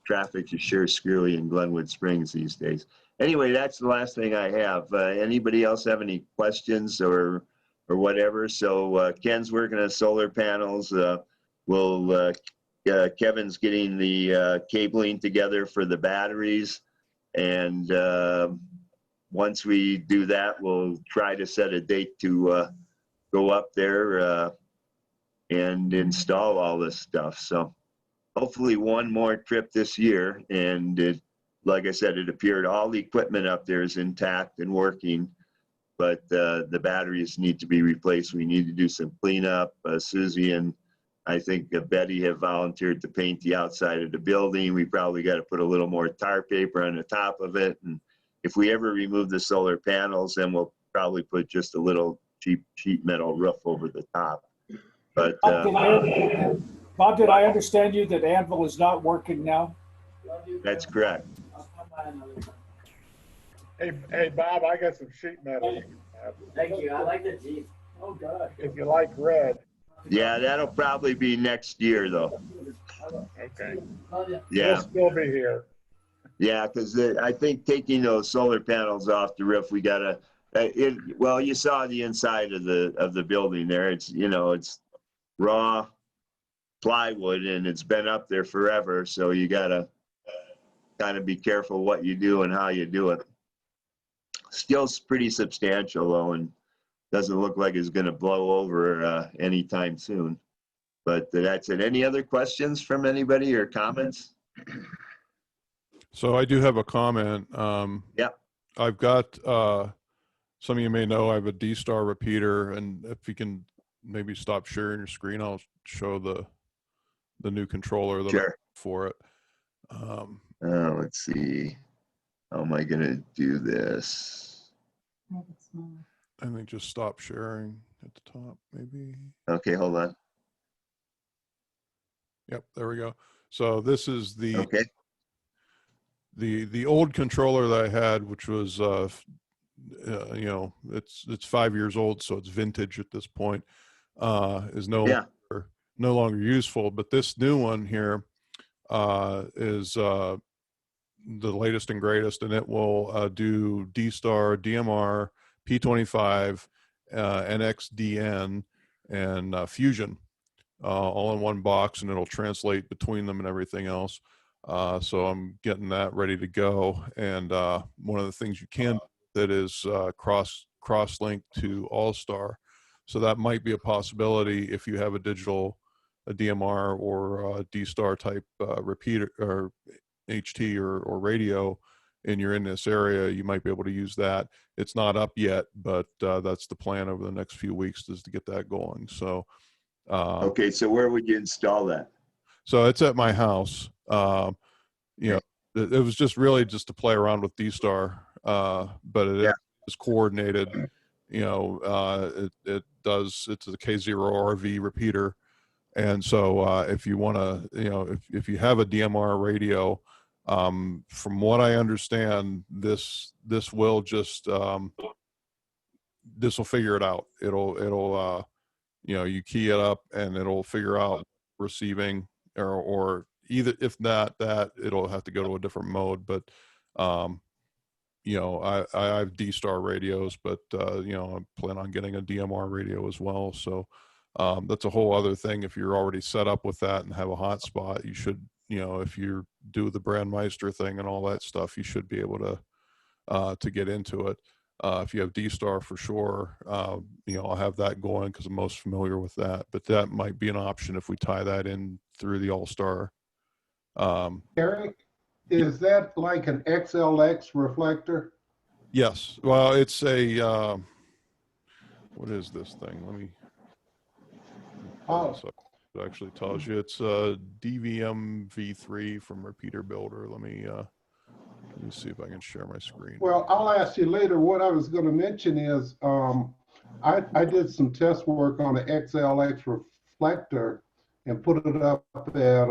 [SPEAKER 8] traffic is sure screwy in Glenwood Springs these days. Anyway, that's the last thing I have. Anybody else have any questions or whatever? So Ken's working on solar panels. Kevin's getting the cabling together for the batteries. And once we do that, we'll try to set a date to go up there and install all this stuff. So hopefully one more trip this year. And like I said, it appeared all the equipment up there is intact and working, but the batteries need to be replaced. We need to do some cleanup. Susie and I think Betty have volunteered to paint the outside of the building. We probably got to put a little more tar paper on the top of it. And if we ever remove the solar panels, then we'll probably put just a little cheap sheet metal roof over the top. But
[SPEAKER 6] Bob, did I understand you that Anvil is not working now?
[SPEAKER 8] That's correct.
[SPEAKER 7] Hey, Bob, I got some sheet metal.
[SPEAKER 19] Thank you. I like the Jeep. Oh, God.
[SPEAKER 7] If you like red.
[SPEAKER 8] Yeah, that'll probably be next year, though.
[SPEAKER 7] Okay.
[SPEAKER 8] Yeah.
[SPEAKER 7] We'll still be here.
[SPEAKER 8] Yeah, because I think taking those solar panels off the roof, we gotta. Well, you saw the inside of the building there. It's it's raw plywood and it's been up there forever. So you gotta kind of be careful what you do and how you do it. still pretty substantial though, and doesn't look like it's going to blow over anytime soon. But that's it. Any other questions from anybody or comments?
[SPEAKER 13] So I do have a comment.
[SPEAKER 8] Yeah.
[SPEAKER 13] I've got, some of you may know I have a D-Star repeater, and if you can maybe stop sharing your screen, I'll show the new controller that I have for it.
[SPEAKER 8] Let's see. How am I going to do this?
[SPEAKER 13] I think just stop sharing at the top, maybe.
[SPEAKER 8] Okay, hold on.
[SPEAKER 13] Yep, there we go. So this is the
[SPEAKER 8] okay.
[SPEAKER 13] the old controller that I had, which was you know, it's 5 years old, so it's vintage at this point. Is no longer useful. But this new one here is the latest and greatest, and it will do D-Star, DMR, P25, NXDN, and Fusion. All in one box, and it'll translate between them and everything else. So I'm getting that ready to go. And one of the things you can do that is cross-link to All-Star. So that might be a possibility if you have a DMR or a D-Star type repeater or HT or radio, and you're in this area, you might be able to use that. It's not up yet, but that's the plan over the next few weeks, is to get that going. So.
[SPEAKER 8] Okay, so where would you install that?
[SPEAKER 13] So it's at my house. You know, it was just really just to play around with D-Star, but it is coordinated. You know, it's a K0RV repeater, and so if you want to, you know, if you have a DMR radio, from what I understand, this will just this will figure it out. It'll you know, you key it up and it'll figure out receiving, or either, if not that, it'll have to go to a different mode. But you know, I have D-Star radios, but you know, I plan on getting a DMR radio as well. So that's a whole other thing. If you're already set up with that and have a hotspot, you should, you know, if you do the Brandmeister thing and all that stuff, you should be able to get into it. If you have D-Star, for sure, you know, I'll have that going because I'm most familiar with that. But that might be an option if we tie that in through the All-Star.
[SPEAKER 10] Eric, is that like an XLX reflector?
[SPEAKER 13] Yes. Well, it's a, what is this thing? Let me.
[SPEAKER 10] Oh.
[SPEAKER 13] So it actually tells you it's a DVM V3 from Repeater Builder. Let me see if I can share my screen.
[SPEAKER 10] Well, I'll ask you later. What I was going to mention is I did some test work on an XLX reflector and put it up at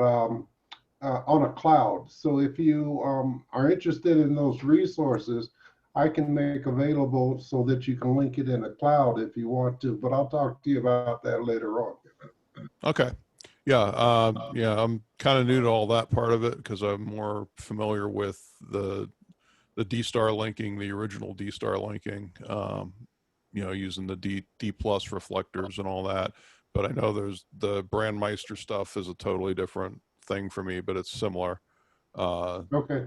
[SPEAKER 10] on a cloud. So if you are interested in those resources, I can make available so that you can link it in a cloud if you want to. But I'll talk to you about that later on.
[SPEAKER 13] Okay. Yeah. Yeah. I'm kind of new to all that part of it because I'm more familiar with the D-Star linking, the original D-Star linking, you know, using the D plus reflectors and all that. But I know there's the Brandmeister stuff is a totally different thing for me, but it's similar.
[SPEAKER 10] Okay.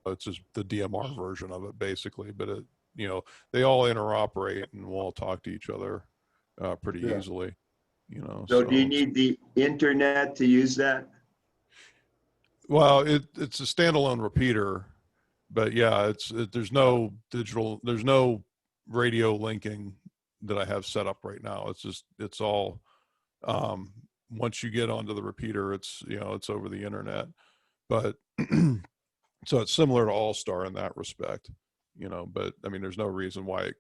[SPEAKER 13] It's just the DMR version of it basically, but it, you know, they all interoperate and will all talk to each other pretty easily, you know.
[SPEAKER 8] So do you need the internet to use that?
[SPEAKER 13] Well, it's a standalone repeater, but yeah, there's no digital, there's no radio linking that I have set up right now. It's just, it's all, once you get onto the repeater, it's, you know, it's over the internet, but so it's similar to All-Star in that respect, you know, but I mean, there's no reason why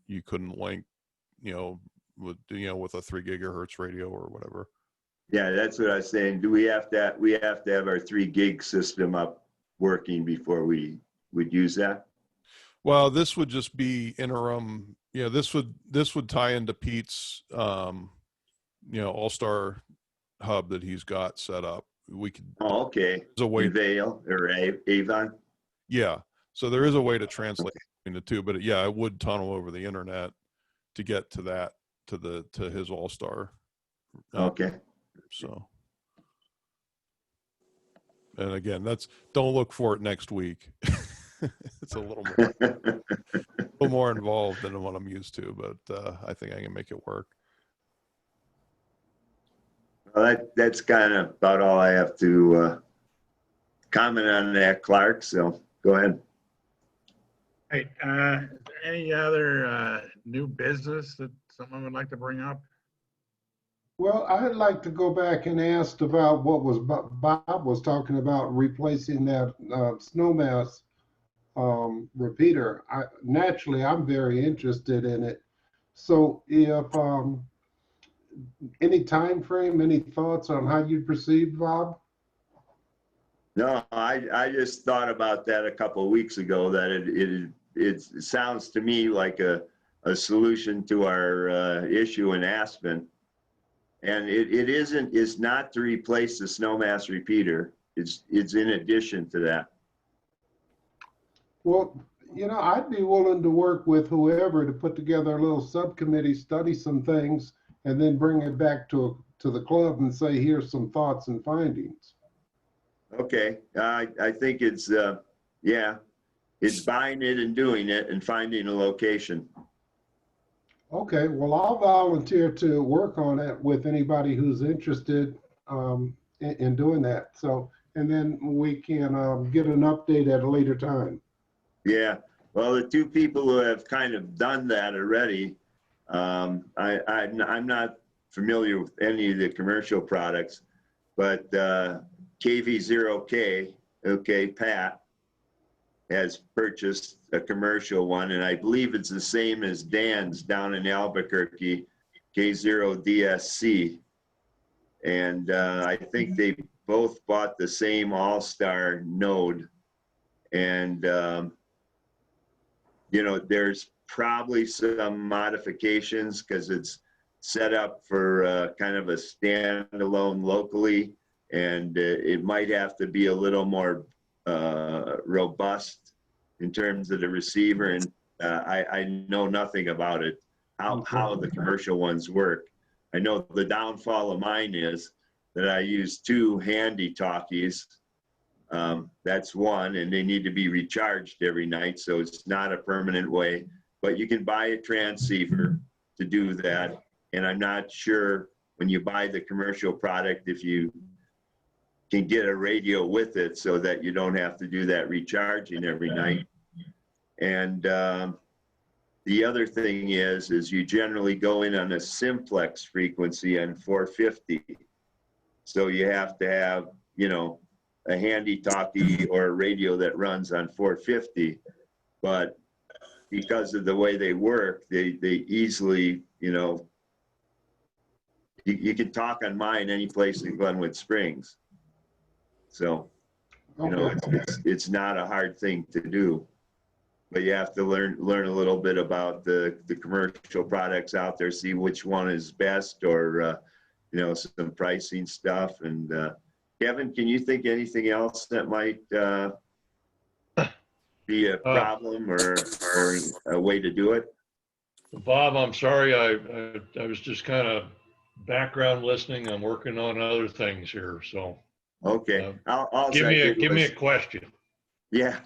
[SPEAKER 13] you couldn't link, you know, with a 3 gigahertz radio or whatever.
[SPEAKER 8] Yeah, that's what I was saying. Do we have to have our 3 gig system up working before we would use that?
[SPEAKER 13] Well, this would just be interim. Yeah, this would tie into Pete's, you know, All-Star hub that he's got set up. We could.
[SPEAKER 8] Oh, okay.
[SPEAKER 13] There's a way.
[SPEAKER 8] Vail or Avon.
[SPEAKER 13] Yeah. So there is a way to translate between the two, but yeah, it would tunnel over the internet to get to that, to his All-Star.
[SPEAKER 8] Okay.
[SPEAKER 13] So. And again, don't look for it next week. It's a little more involved than what I'm used to, but I think I can make it work.
[SPEAKER 8] Well, that's kind of about all I have to comment on that, Clark. So go ahead.
[SPEAKER 7] Hey, any other new business that someone would like to bring up?
[SPEAKER 10] Well, I'd like to go back and ask about what was Bob was talking about, replacing that snowmass repeater. Naturally, I'm very interested in it. So if any time frame, any thoughts on how you proceed, Bob?
[SPEAKER 8] No, I just thought about that a couple of weeks ago, that it sounds to me like a solution to our issue in Aspen. And it's not to replace the snowmass repeater. It's in addition to that.
[SPEAKER 10] Well, you know, I'd be willing to work with whoever to put together a little subcommittee, study some things, and then bring it back to the club and say, here's some thoughts and findings.
[SPEAKER 8] Okay, I think it's, yeah, it's buying it and doing it and finding a location.
[SPEAKER 10] Okay, well, I'll volunteer to work on it with anybody who's interested in doing that. So, and then we can get an update at a later time.
[SPEAKER 8] Yeah, well, the two people who have kind of done that already, I'm not familiar with any of the commercial products, but KV0K, okay, Pat, has purchased a commercial one, and I believe it's the same as Dan's down in Albuquerque, K0DSC. And I think they both bought the same All-Star node. And, you know, there's probably some modifications because it's set up for kind of a standalone locally, and it might have to be a little more robust in terms of the receiver, and I know nothing about it, how the commercial ones work. I know the downfall of mine is that I use two handy talkies. That's one, and they need to be recharged every night, so it's not a permanent way, but you can buy a transceiver to do that. And I'm not sure when you buy the commercial product if you can get a radio with it so that you don't have to do that recharging every night. And the other thing is you generally go in on a simplex frequency on 450. So you have to have, you know, a handy talkie or a radio that runs on 450. But because of the way they work, they easily, you know, you can talk on mine any place in Glenwood Springs. So, you know, it's not a hard thing to do, but you have to learn a little bit about the commercial products out there, see which one is best, or, you know, some pricing stuff. And Kevin, can you think anything else that might be a problem or a way to do it?
[SPEAKER 15] Bob, I'm sorry. I was just kind of background listening. I'm working on other things here. So,
[SPEAKER 8] okay.
[SPEAKER 15] Give me a question.
[SPEAKER 8] Yeah,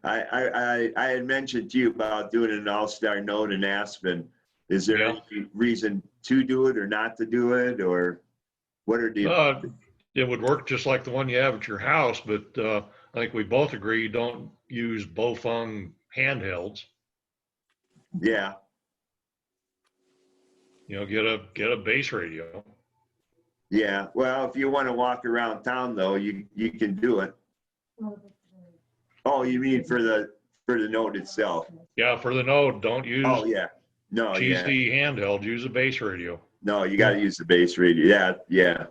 [SPEAKER 8] I had mentioned to you about doing an all-star node in Aspen. Is there any reason to do it or not to do it, or what are the?
[SPEAKER 15] It would work just like the one you have at your house, but I think we both agree you don't use Bofung handhelds.
[SPEAKER 8] Yeah.
[SPEAKER 15] You know, get a base radio.
[SPEAKER 8] Yeah. Well, if you want to walk around town, though, you can do it. Oh, you mean for the node itself?
[SPEAKER 15] Yeah, for the node, don't use.
[SPEAKER 8] Oh yeah. No.
[SPEAKER 15] cheesy handheld. Use a base radio.
[SPEAKER 8] No, you got to use the base radio. Yeah, yeah.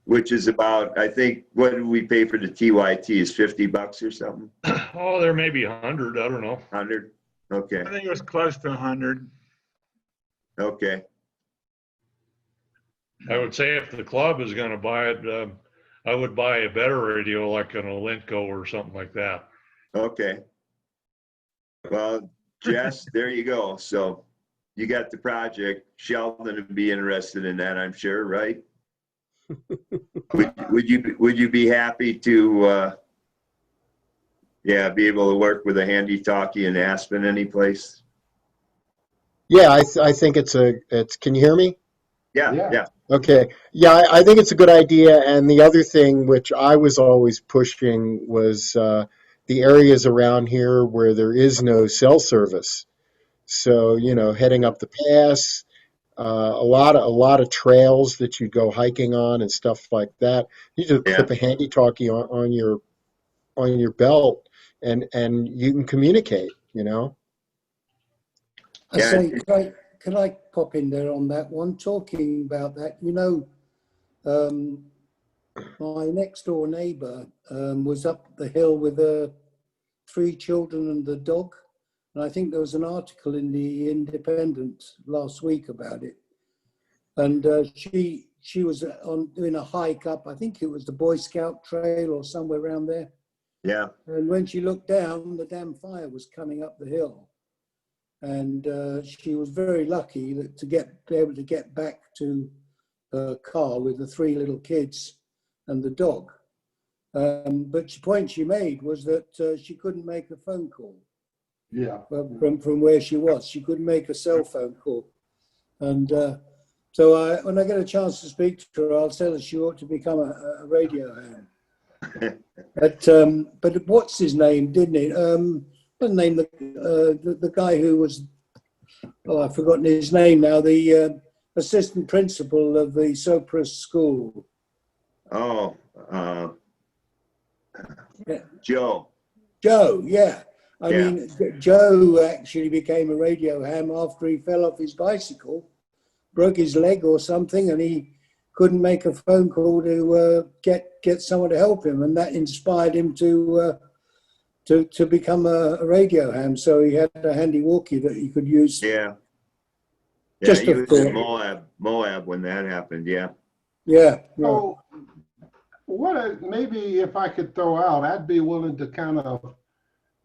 [SPEAKER 8] Which is about, I think, what do we pay for the TYT? Is $50 or something?
[SPEAKER 15] Oh, there may be 100. I don't know.
[SPEAKER 8] 100. Okay.
[SPEAKER 7] I think it was close to 100.
[SPEAKER 8] Okay.
[SPEAKER 15] I would say if the club is going to buy it, I would buy a better radio like an Olenco or something like that.
[SPEAKER 8] Okay. Well, Jess, there you go. So you got the project. Sheldon would be interested in that, I'm sure, right? Would you be happy to Yeah, be able to work with a handy talkie in Aspen any place.
[SPEAKER 20] Yeah, I think it's, can you hear me?
[SPEAKER 8] Yeah.
[SPEAKER 20] Okay. Yeah, I think it's a good idea. And the other thing which I was always pushing was the areas around here where there is no cell service. So, heading up the pass, a lot of trails that you go hiking on and stuff like that. You just clip a handy talkie on your belt and you can communicate,
[SPEAKER 17] I say, can I pop in there on that one? Talking about that, my next door neighbour was up the hill with her 3 children and the dog. And I think there was an article in the Independent last week about it. And she was doing a hike up, I think it was the Boy Scout Trail or somewhere around there.
[SPEAKER 8] Yeah.
[SPEAKER 17] And when she looked down, the damn fire was coming up the hill. And she was very lucky to be able to get back to her car with the 3 little kids and the dog. But the point she made was that she couldn't make a phone call.
[SPEAKER 10] Yeah.
[SPEAKER 17] From where she was. She couldn't make a cell phone call. And so when I get a chance to speak to her, I'll tell her she ought to become a radio ham. But what's his name, didn't he? What's his name? The guy who was, I've forgotten his name now, the assistant principal of the Sopris School.
[SPEAKER 8] Oh,
[SPEAKER 17] Yeah.
[SPEAKER 8] Joe.
[SPEAKER 17] Joe, yeah. I mean, Joe actually became a radio ham after he fell off his bicycle, broke his leg or something, and he couldn't make a phone call to get someone to help him, and that inspired him to become a radio ham. So he had a handy walkie that he could use.
[SPEAKER 8] Yeah. Yeah,
[SPEAKER 17] Just
[SPEAKER 8] he
[SPEAKER 17] a
[SPEAKER 8] was in
[SPEAKER 17] thought.
[SPEAKER 8] Moab when that happened. Yeah.
[SPEAKER 17] Yeah.
[SPEAKER 10] So, maybe if I could throw out, I'd be willing to kind of,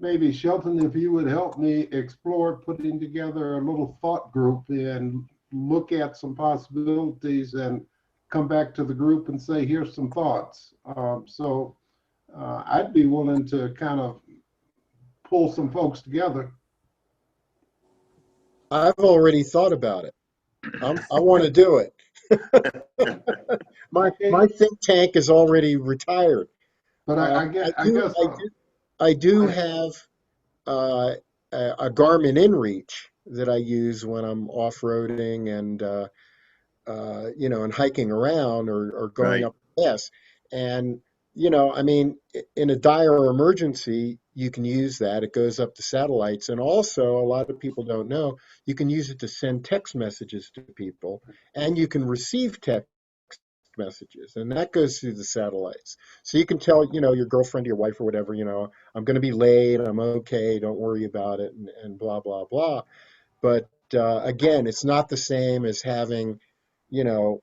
[SPEAKER 10] maybe Shelton, if you would help me explore putting together a little thought group and look at some possibilities and come back to the group and say, here's some thoughts. I'd be willing to kind of pull some folks together.
[SPEAKER 20] I've already thought about it. I want to do it. My think tank is already retired.
[SPEAKER 10] But
[SPEAKER 20] I do have a Garmin Inreach that I use when I'm off-roading and and hiking around or going up the pass. And I mean, in a dire emergency, you can use that. It goes up to satellites, and also a lot of people don't know you can use it to send text messages to people, and you can receive text messages, and that goes through the satellites. So you can tell, your girlfriend, your wife, or whatever, I'm going to be late, I'm okay, don't worry about it, and blah, blah, blah. But again, it's not the same as having, your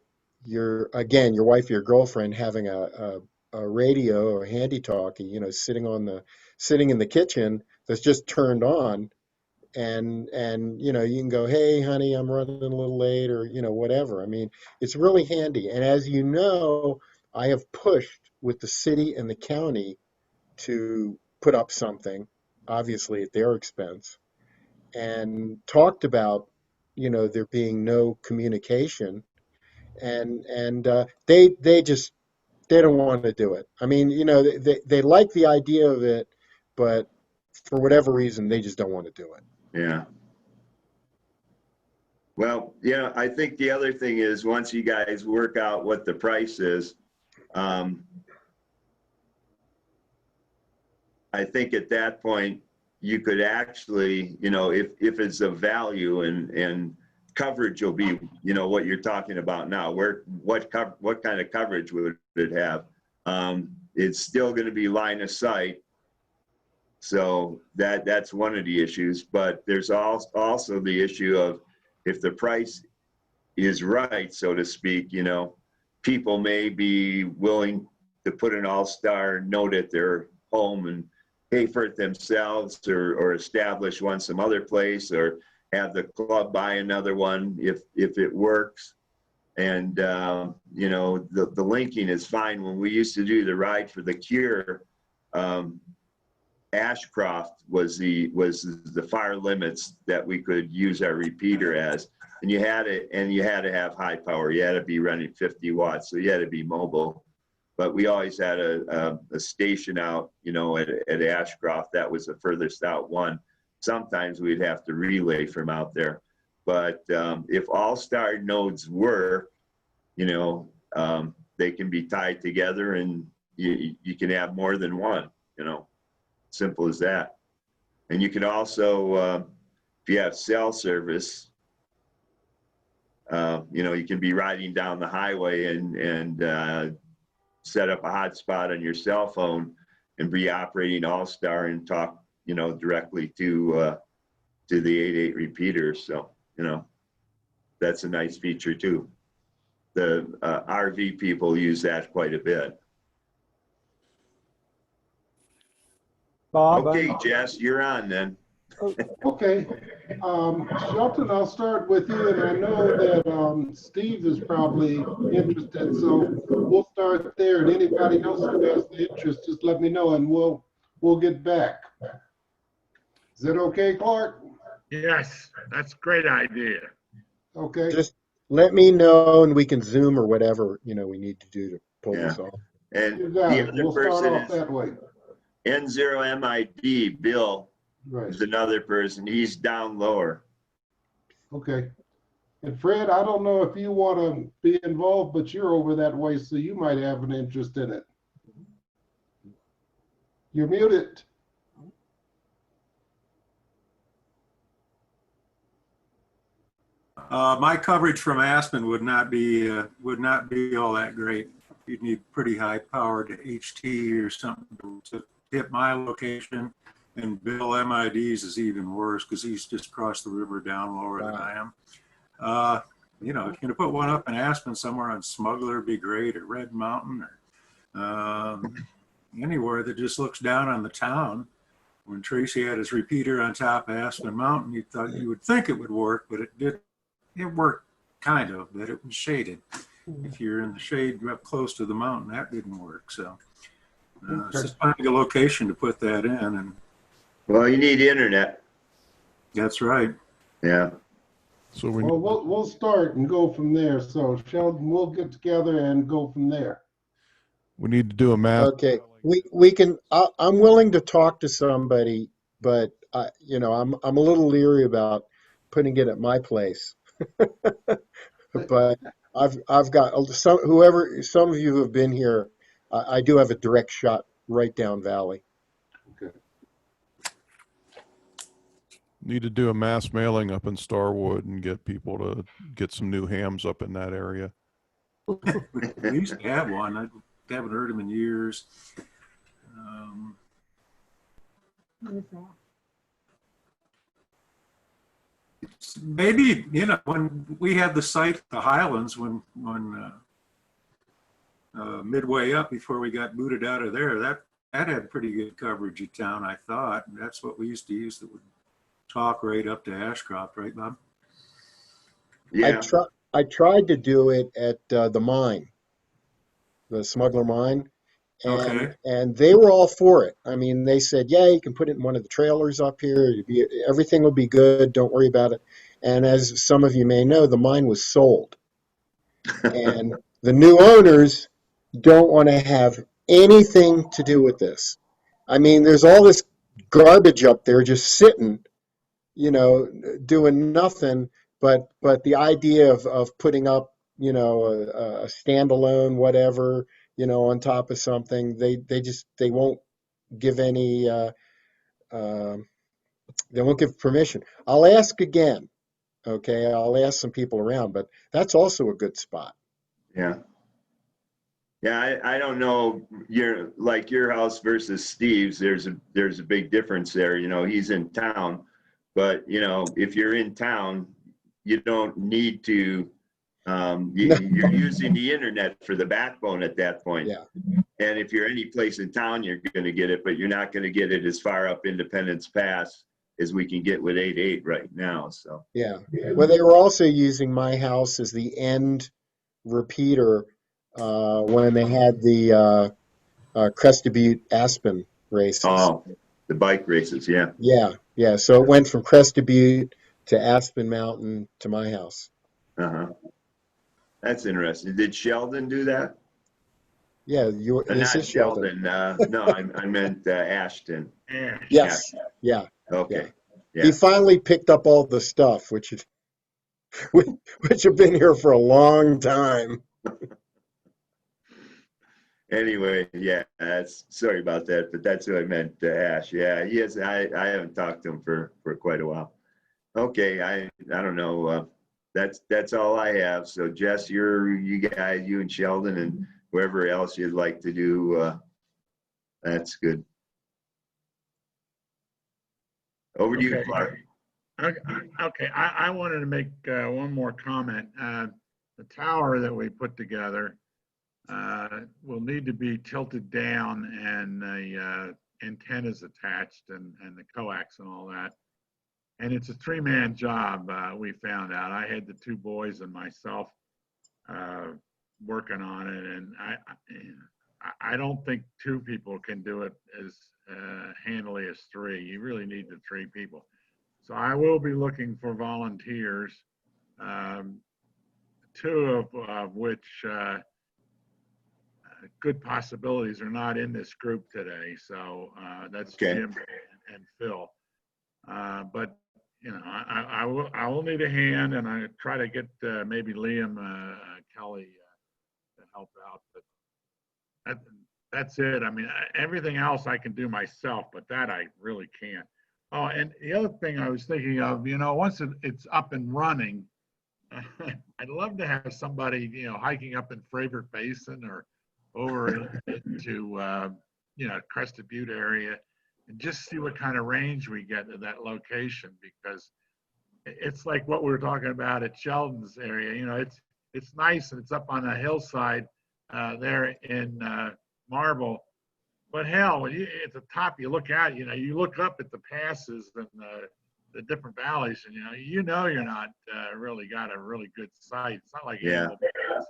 [SPEAKER 20] wife or your girlfriend having a radio or a handy talkie, sitting in the kitchen that's just turned on, and you can go, hey honey, I'm running a little late, or whatever. I mean, it's really handy. And as you know, I have pushed with the city and the county to put up something, obviously at their expense, and talked about there being no communication, and they don't want to do it. I mean, they like the idea of it, but for whatever reason they just don't want to do it.
[SPEAKER 8] Yeah. Well, yeah, I think the other thing is, once you guys work out what the price is, I think at that point you could actually, if it's of value and coverage will be, what you're talking about now, what kind of coverage would it have? It's still going to be line of sight. So that's one of the issues, but there's also the issue of, if the price is right, so to speak, people may be willing to put an all-star note at their home and pay for it themselves, or establish one some other place, or have the club buy another one if it works. And the linking is fine. When we used to do the Ride for the Cure, Ashcroft was the far limits that we could use our repeater as. And you had to have high power. You had to be running 50 watts, so you had to be mobile. But we always had a station out, you know, at Ashcroft. That was the furthest out one. Sometimes we'd have to relay from out there. But if all star nodes were, you know, they can be tied together, and you can have more than one, you know, simple as that. And you can also, if you have cell service, you know, you can be riding down the highway and set up a hotspot on your cell phone and be operating All-Star and talk, you know, directly to the 88 repeater. So, you know, that's a nice feature too. The RV people use that quite a bit.
[SPEAKER 2] Bob,
[SPEAKER 8] Okay, Jess, you're on then.
[SPEAKER 10] Okay. Shelton, I'll start with you, and I know that Steve is probably interested, so we'll start there. And anybody else who has the interest, just let me know, and we'll get back. Is that okay, Clark?
[SPEAKER 7] Yes, that's a great idea.
[SPEAKER 10] Okay.
[SPEAKER 20] Just let me know and we can Zoom or whatever, you know, we need to do to pull
[SPEAKER 8] Yeah.
[SPEAKER 20] this off.
[SPEAKER 8] And
[SPEAKER 10] You got
[SPEAKER 8] the
[SPEAKER 10] it.
[SPEAKER 8] other
[SPEAKER 10] We'll start
[SPEAKER 8] person
[SPEAKER 10] off
[SPEAKER 8] is
[SPEAKER 10] that way.
[SPEAKER 8] N0MID, Bill,
[SPEAKER 10] Right.
[SPEAKER 8] is another person. He's down lower.
[SPEAKER 10] Okay. And Fred, I don't know if you want to be involved, but you're over that way, so you might have an interest in it. You're muted.
[SPEAKER 1] My coverage from Aspen would not be all that great. You'd need pretty high powered HT or something to hit my location. And Bill MID's is even worse because he's just across the river down lower than I am. You know, if you're gonna put one up in Aspen somewhere on Smuggler, would be great, or Red Mountain, or anywhere that just looks down on the town. When Tracy had his repeater on top of Aspen Mountain, you would think it would work, but it didn't. It worked kind of, but it was shaded. If you're in the shade up close to the mountain, that didn't work. So it's just finding a location to put that in. And
[SPEAKER 8] well, you need internet.
[SPEAKER 1] That's right.
[SPEAKER 8] Yeah.
[SPEAKER 13] So
[SPEAKER 10] we'll start and go from there. So Sheldon, we'll get together and go from there.
[SPEAKER 13] we need to do a math.
[SPEAKER 20] Okay, we can, I'm willing to talk to somebody, but you know, I'm a little leery about putting it at my place. But I've got some of you who have been here. I do have a direct shot right down Valley.
[SPEAKER 10] Okay.
[SPEAKER 13] Need to do a mass mailing up in Starwood and get people to get some new hams up in that area.
[SPEAKER 1] We used to have one. I haven't heard them in years. Maybe, you know, when we had the site, the Highlands, when midway up before we got booted out of there, that had pretty good coverage of town, I thought. And that's what we used to use that would talk right up to Ashcroft, right, Bob?
[SPEAKER 8] Yeah.
[SPEAKER 20] I tried to do it at the mine, the Smuggler mine, and they were all for it. I mean, they said, yeah, you can put it in one of the trailers up here. Everything will be good. Don't worry about it. And as some of you may know, the mine was sold. And the new owners don't want to have anything to do with this. I mean, there's all this garbage up there just sitting, you know, doing nothing. But the idea of putting up, you know, a standalone whatever, you know, on top of something, they won't give any, they won't give permission. I'll ask again. Okay, I'll ask some people around, but that's also a good spot.
[SPEAKER 8] Yeah. Yeah, I don't know, your house versus Steve's, there's a big difference there. You know, he's in town, but you know, if you're in town, you don't need to, you're using the internet for the backbone at that point.
[SPEAKER 20] Yeah.
[SPEAKER 8] And if you're any place in town, you're going to get it, but you're not going to get it as far up Independence Pass as we can get with 88 right now. So
[SPEAKER 20] yeah. Well, they were also using my house as the end repeater when they had the Crested Butte Aspen races.
[SPEAKER 8] Oh. The bike races, yeah.
[SPEAKER 20] Yeah, yeah. So it went from Crested Butte to Aspen Mountain to my house.
[SPEAKER 8] Uh-huh. That's interesting. Did Sheldon do that?
[SPEAKER 20] Yeah, this
[SPEAKER 8] Not
[SPEAKER 20] is Sheldon.
[SPEAKER 8] No, I meant Ashton.
[SPEAKER 20] Yes, yeah.
[SPEAKER 8] Okay.
[SPEAKER 20] Yeah. He finally picked up all the stuff, which have been here for a long time.
[SPEAKER 8] Anyway, yeah, sorry about that, but that's what I meant, Ash. Yeah, he is. I haven't talked to him for quite a while. Okay, I don't know. That's all I have. So Jess, you guys, you and Sheldon and whoever else you'd like to do, that's good. Over to you, Clark.
[SPEAKER 7] Okay, I wanted to make one more comment. The tower that we put together will need to be tilted down and the antennas attached and the coax and all that. And it's a three-man job, we found out. I had the two boys and myself working on it, and I don't think two people can do it as handily as three. You really need the three people. So I will be looking for volunteers, two of which good possibilities are not in this group today. So that's
[SPEAKER 8] okay.
[SPEAKER 7] Jim and Phil. But you know, I will need a hand, and I try to get maybe Liam Kelly to help out. But that's it. I mean, everything else I can do myself, but that I really can't. Oh, and the other thing I was thinking of, you know, once it's up and running, I'd love to have somebody, you know, hiking up in Fravor Basin or over into, you know, Crested Butte area and just see what kind of range we get at that location, because it's like what we were talking about at Sheldon's area. You know, it's nice and it's up on a hillside there in Marble. But hell, when at the top you look out, you know, you look up at the passes and the different valleys, and you know you're not really got a really good sight. It's not like Anvil Points.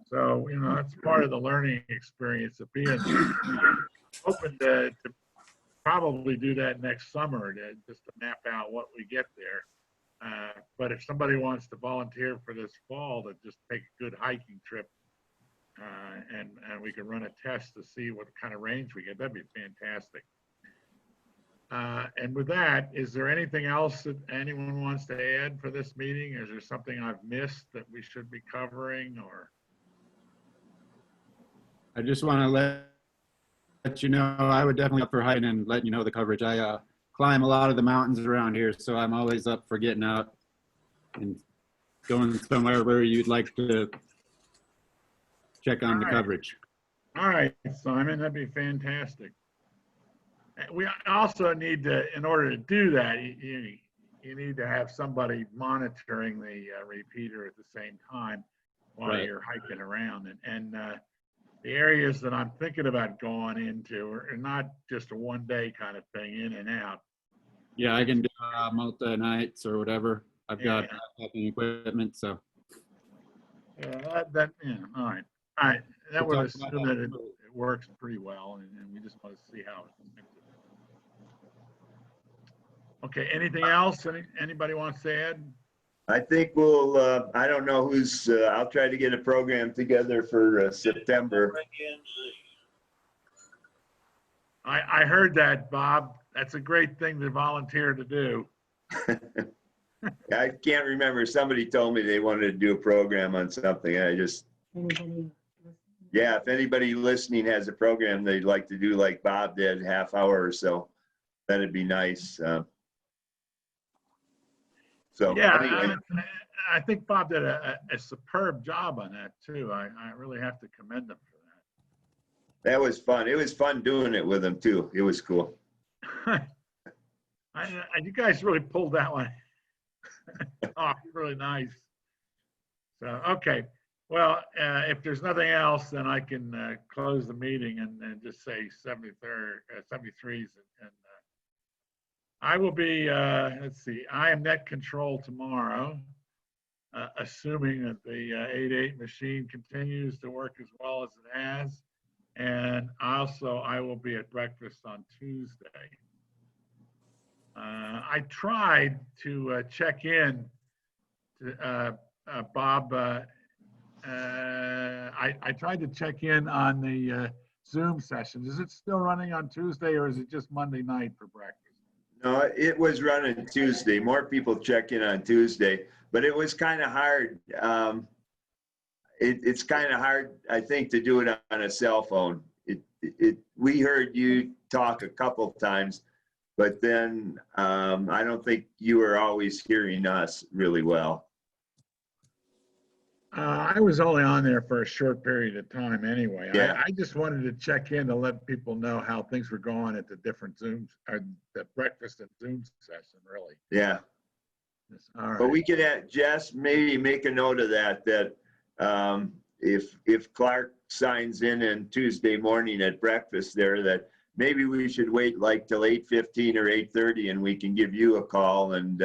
[SPEAKER 7] So you know that's part of the learning experience of being open to probably do that next summer just to map out what we get there. But if somebody wants to volunteer for this fall to just take a good hiking trip. And we could run a test to see what kind of range we get. That'd be fantastic. And with that, is there anything else that anyone wants to add for this meeting? Is there something I've missed that we should be covering? Or
[SPEAKER 12] I just want to let you know, I would definitely up for hiking and letting you know the coverage. I climb a lot of the mountains around here, so I'm always up for getting out and going somewhere where you'd like to check on the coverage.
[SPEAKER 7] All right, Simon, that'd be fantastic. We also need to, in order to do that, you need to have somebody monitoring the repeater at the same time while you're hiking around. And the areas that I'm thinking about going into are not just a one-day kind of thing, in and out.
[SPEAKER 12] Yeah, I can do multi-nights or whatever. I've got hiking equipment, so.
[SPEAKER 7] Yeah, all right. All right, that would assume that it works pretty well, and we just want to see how it. Okay, anything else? Anybody wants to add?
[SPEAKER 8] I think we'll, I don't know who's, I'll try to get a program together for September.
[SPEAKER 7] I heard that, Bob. That's a great thing to volunteer to do.
[SPEAKER 8] I can't remember. Somebody told me they wanted to do a program on something. Yeah, if anybody listening has a program they'd like to do like Bob did, half hour or so, that'd be nice. So
[SPEAKER 7] yeah,
[SPEAKER 8] anyway.
[SPEAKER 7] I think Bob did a superb job on that too. I really have to commend him for that.
[SPEAKER 8] That was fun. It was fun doing it with him too. It was cool.
[SPEAKER 7] You guys really pulled that one off really nice. So, okay. Well, if there's nothing else, then I can close the meeting and just say 73s. And I will be, let's see, I am net control tomorrow, assuming that the 8.8 machine continues to work as well as it has. And also, I will be at breakfast on Tuesday. I tried to check in, Bob. I tried to check in on the Zoom sessions. Is it still running on Tuesday, or is it just Monday night for breakfast?
[SPEAKER 8] No, it was running Tuesday. More people check in on Tuesday, but it was kind of hard. It's kind of hard, I think, to do it on a cell phone. We heard you talk a couple of times, but then I don't think you were always hearing us really well.
[SPEAKER 7] I was only on there for a short period of time anyway.
[SPEAKER 8] Yeah.
[SPEAKER 7] I just wanted to check in to let people know how things were going at the different Zooms, or the breakfast and Zoom session, really.
[SPEAKER 8] Yeah.
[SPEAKER 7] All right.
[SPEAKER 8] But we could have Jess maybe make a note of that if Clark signs in Tuesday morning at breakfast there, that maybe we should wait like till 8:15 or 8:30 and we can give you a call and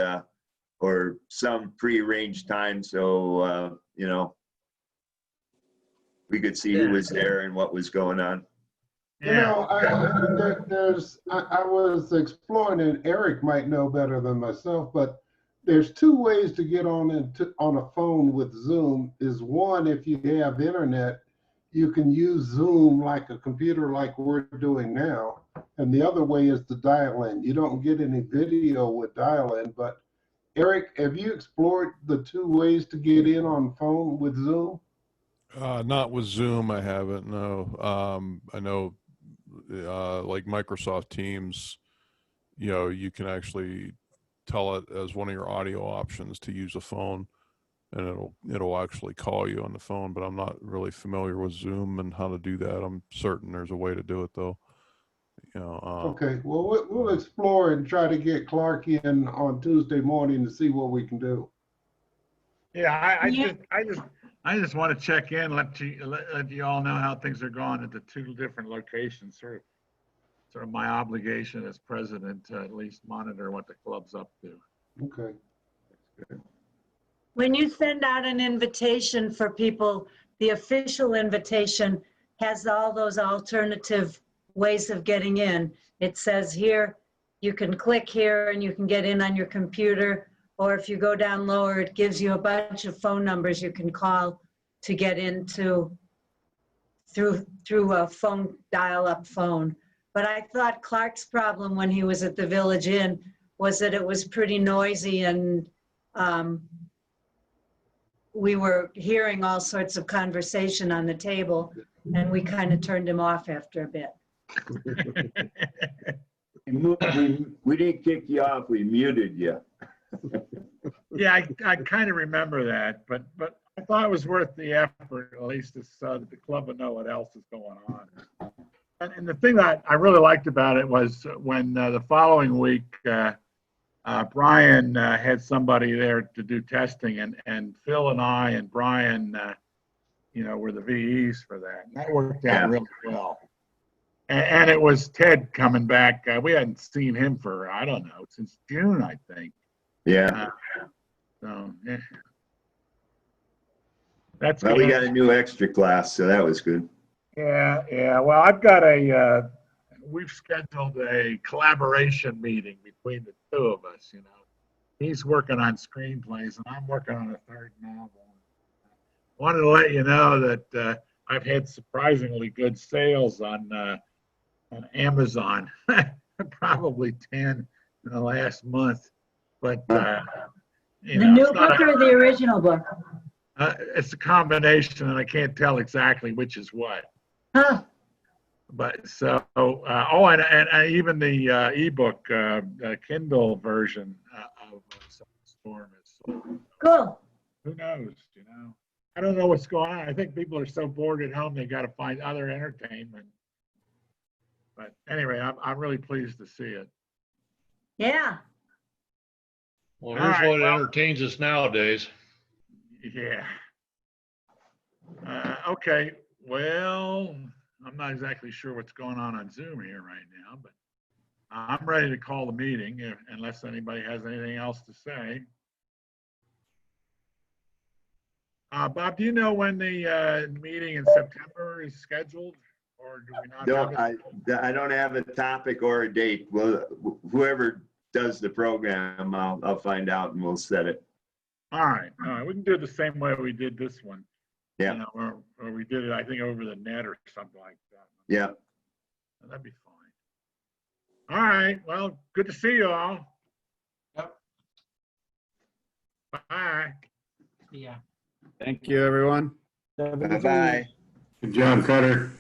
[SPEAKER 8] or some prearranged time, so you know, we could see who was there and what was going on.
[SPEAKER 10] You know, I was exploring, and Eric might know better than myself, but there's two ways to get on a phone with Zoom. Is one, if you have internet, you can use Zoom like a computer like we're doing now. And the other way is to dial in. You don't get any video with dial in, but Eric, have you explored the two ways to get in on phone with Zoom?
[SPEAKER 13] Not with Zoom, I haven't, no. I know like Microsoft Teams, you know, you can actually tell it as one of your audio options to use a phone, and it'll actually call you on the phone, but I'm not really familiar with Zoom and how to do that. I'm certain there's a way to do it though. You know,
[SPEAKER 10] okay, well, we'll explore and try to get Clark in on Tuesday morning to see what we can do.
[SPEAKER 7] Yeah, I just want to check in, let you all know how things are going at the two different locations. Sort of my obligation as president to at least monitor what the club's up to.
[SPEAKER 10] Okay.
[SPEAKER 9] When you send out an invitation for people, the official invitation has all those alternative ways of getting in. It says here, you can click here and you can get in on your computer, or if you go down lower, it gives you a bunch of phone numbers you can call to get into through a phone, dial-up phone. But I thought Clark's problem when he was at the Village Inn was that it was pretty noisy, and we were hearing all sorts of conversation on the table, and we kind of turned him off after a bit.
[SPEAKER 8] We didn't kick you off, we muted you.
[SPEAKER 7] Yeah, I kind of remember that, but I thought it was worth the effort, at least so that the club would know what else is going on. And the thing that I really liked about it was when the following week, Brian had somebody there to do testing, and Phil and I and Brian, you know, were the VEs for that. And that worked out really well. And it was Ted coming back. We hadn't seen him for, I don't know, since June, I think.
[SPEAKER 8] Yeah.
[SPEAKER 7] So, yeah. That's
[SPEAKER 8] well,
[SPEAKER 7] good.
[SPEAKER 8] we got a new extra class, so that was good.
[SPEAKER 7] Yeah. Well, I've got we've scheduled a collaboration meeting between the two of us, you know. He's working on screenplays and I'm working on a third novel. I wanted to let you know that I've had surprisingly good sales on Amazon, probably 10 in the last month. But you
[SPEAKER 16] The
[SPEAKER 7] know,
[SPEAKER 16] new book or the original book?
[SPEAKER 7] it's a combination, and I can't tell exactly which is what.
[SPEAKER 16] Huh.
[SPEAKER 7] But so, and even the ebook, Kindle version of Storm is sold.
[SPEAKER 16] Cool.
[SPEAKER 7] Who knows? You know, I don't know what's going on. I think people are so bored at home they got to find other entertainment. But anyway, I'm really pleased to see it.
[SPEAKER 16] Yeah.
[SPEAKER 15] Well, here's what entertains us nowadays.
[SPEAKER 7] Yeah. Okay. Well, I'm not exactly sure what's going on Zoom here right now, but I'm ready to call the meeting unless anybody has anything else to say. Bob, do you know when the meeting in September is scheduled, or do we not?
[SPEAKER 8] No, I don't have a topic or a date. Well, whoever does the program, I'll find out and we'll set it.
[SPEAKER 7] All right. We can do it the same way we did this one.
[SPEAKER 8] Yeah.
[SPEAKER 7] You know, or we did it, I think, over the net or something like that.
[SPEAKER 8] Yeah.
[SPEAKER 7] That'd be fine. All right. Well, good to see you all.
[SPEAKER 11] Yep.
[SPEAKER 7] Bye.
[SPEAKER 11] Yeah.
[SPEAKER 12] Thank you, everyone.
[SPEAKER 8] Bye-bye.
[SPEAKER 14] Good job, Cutter.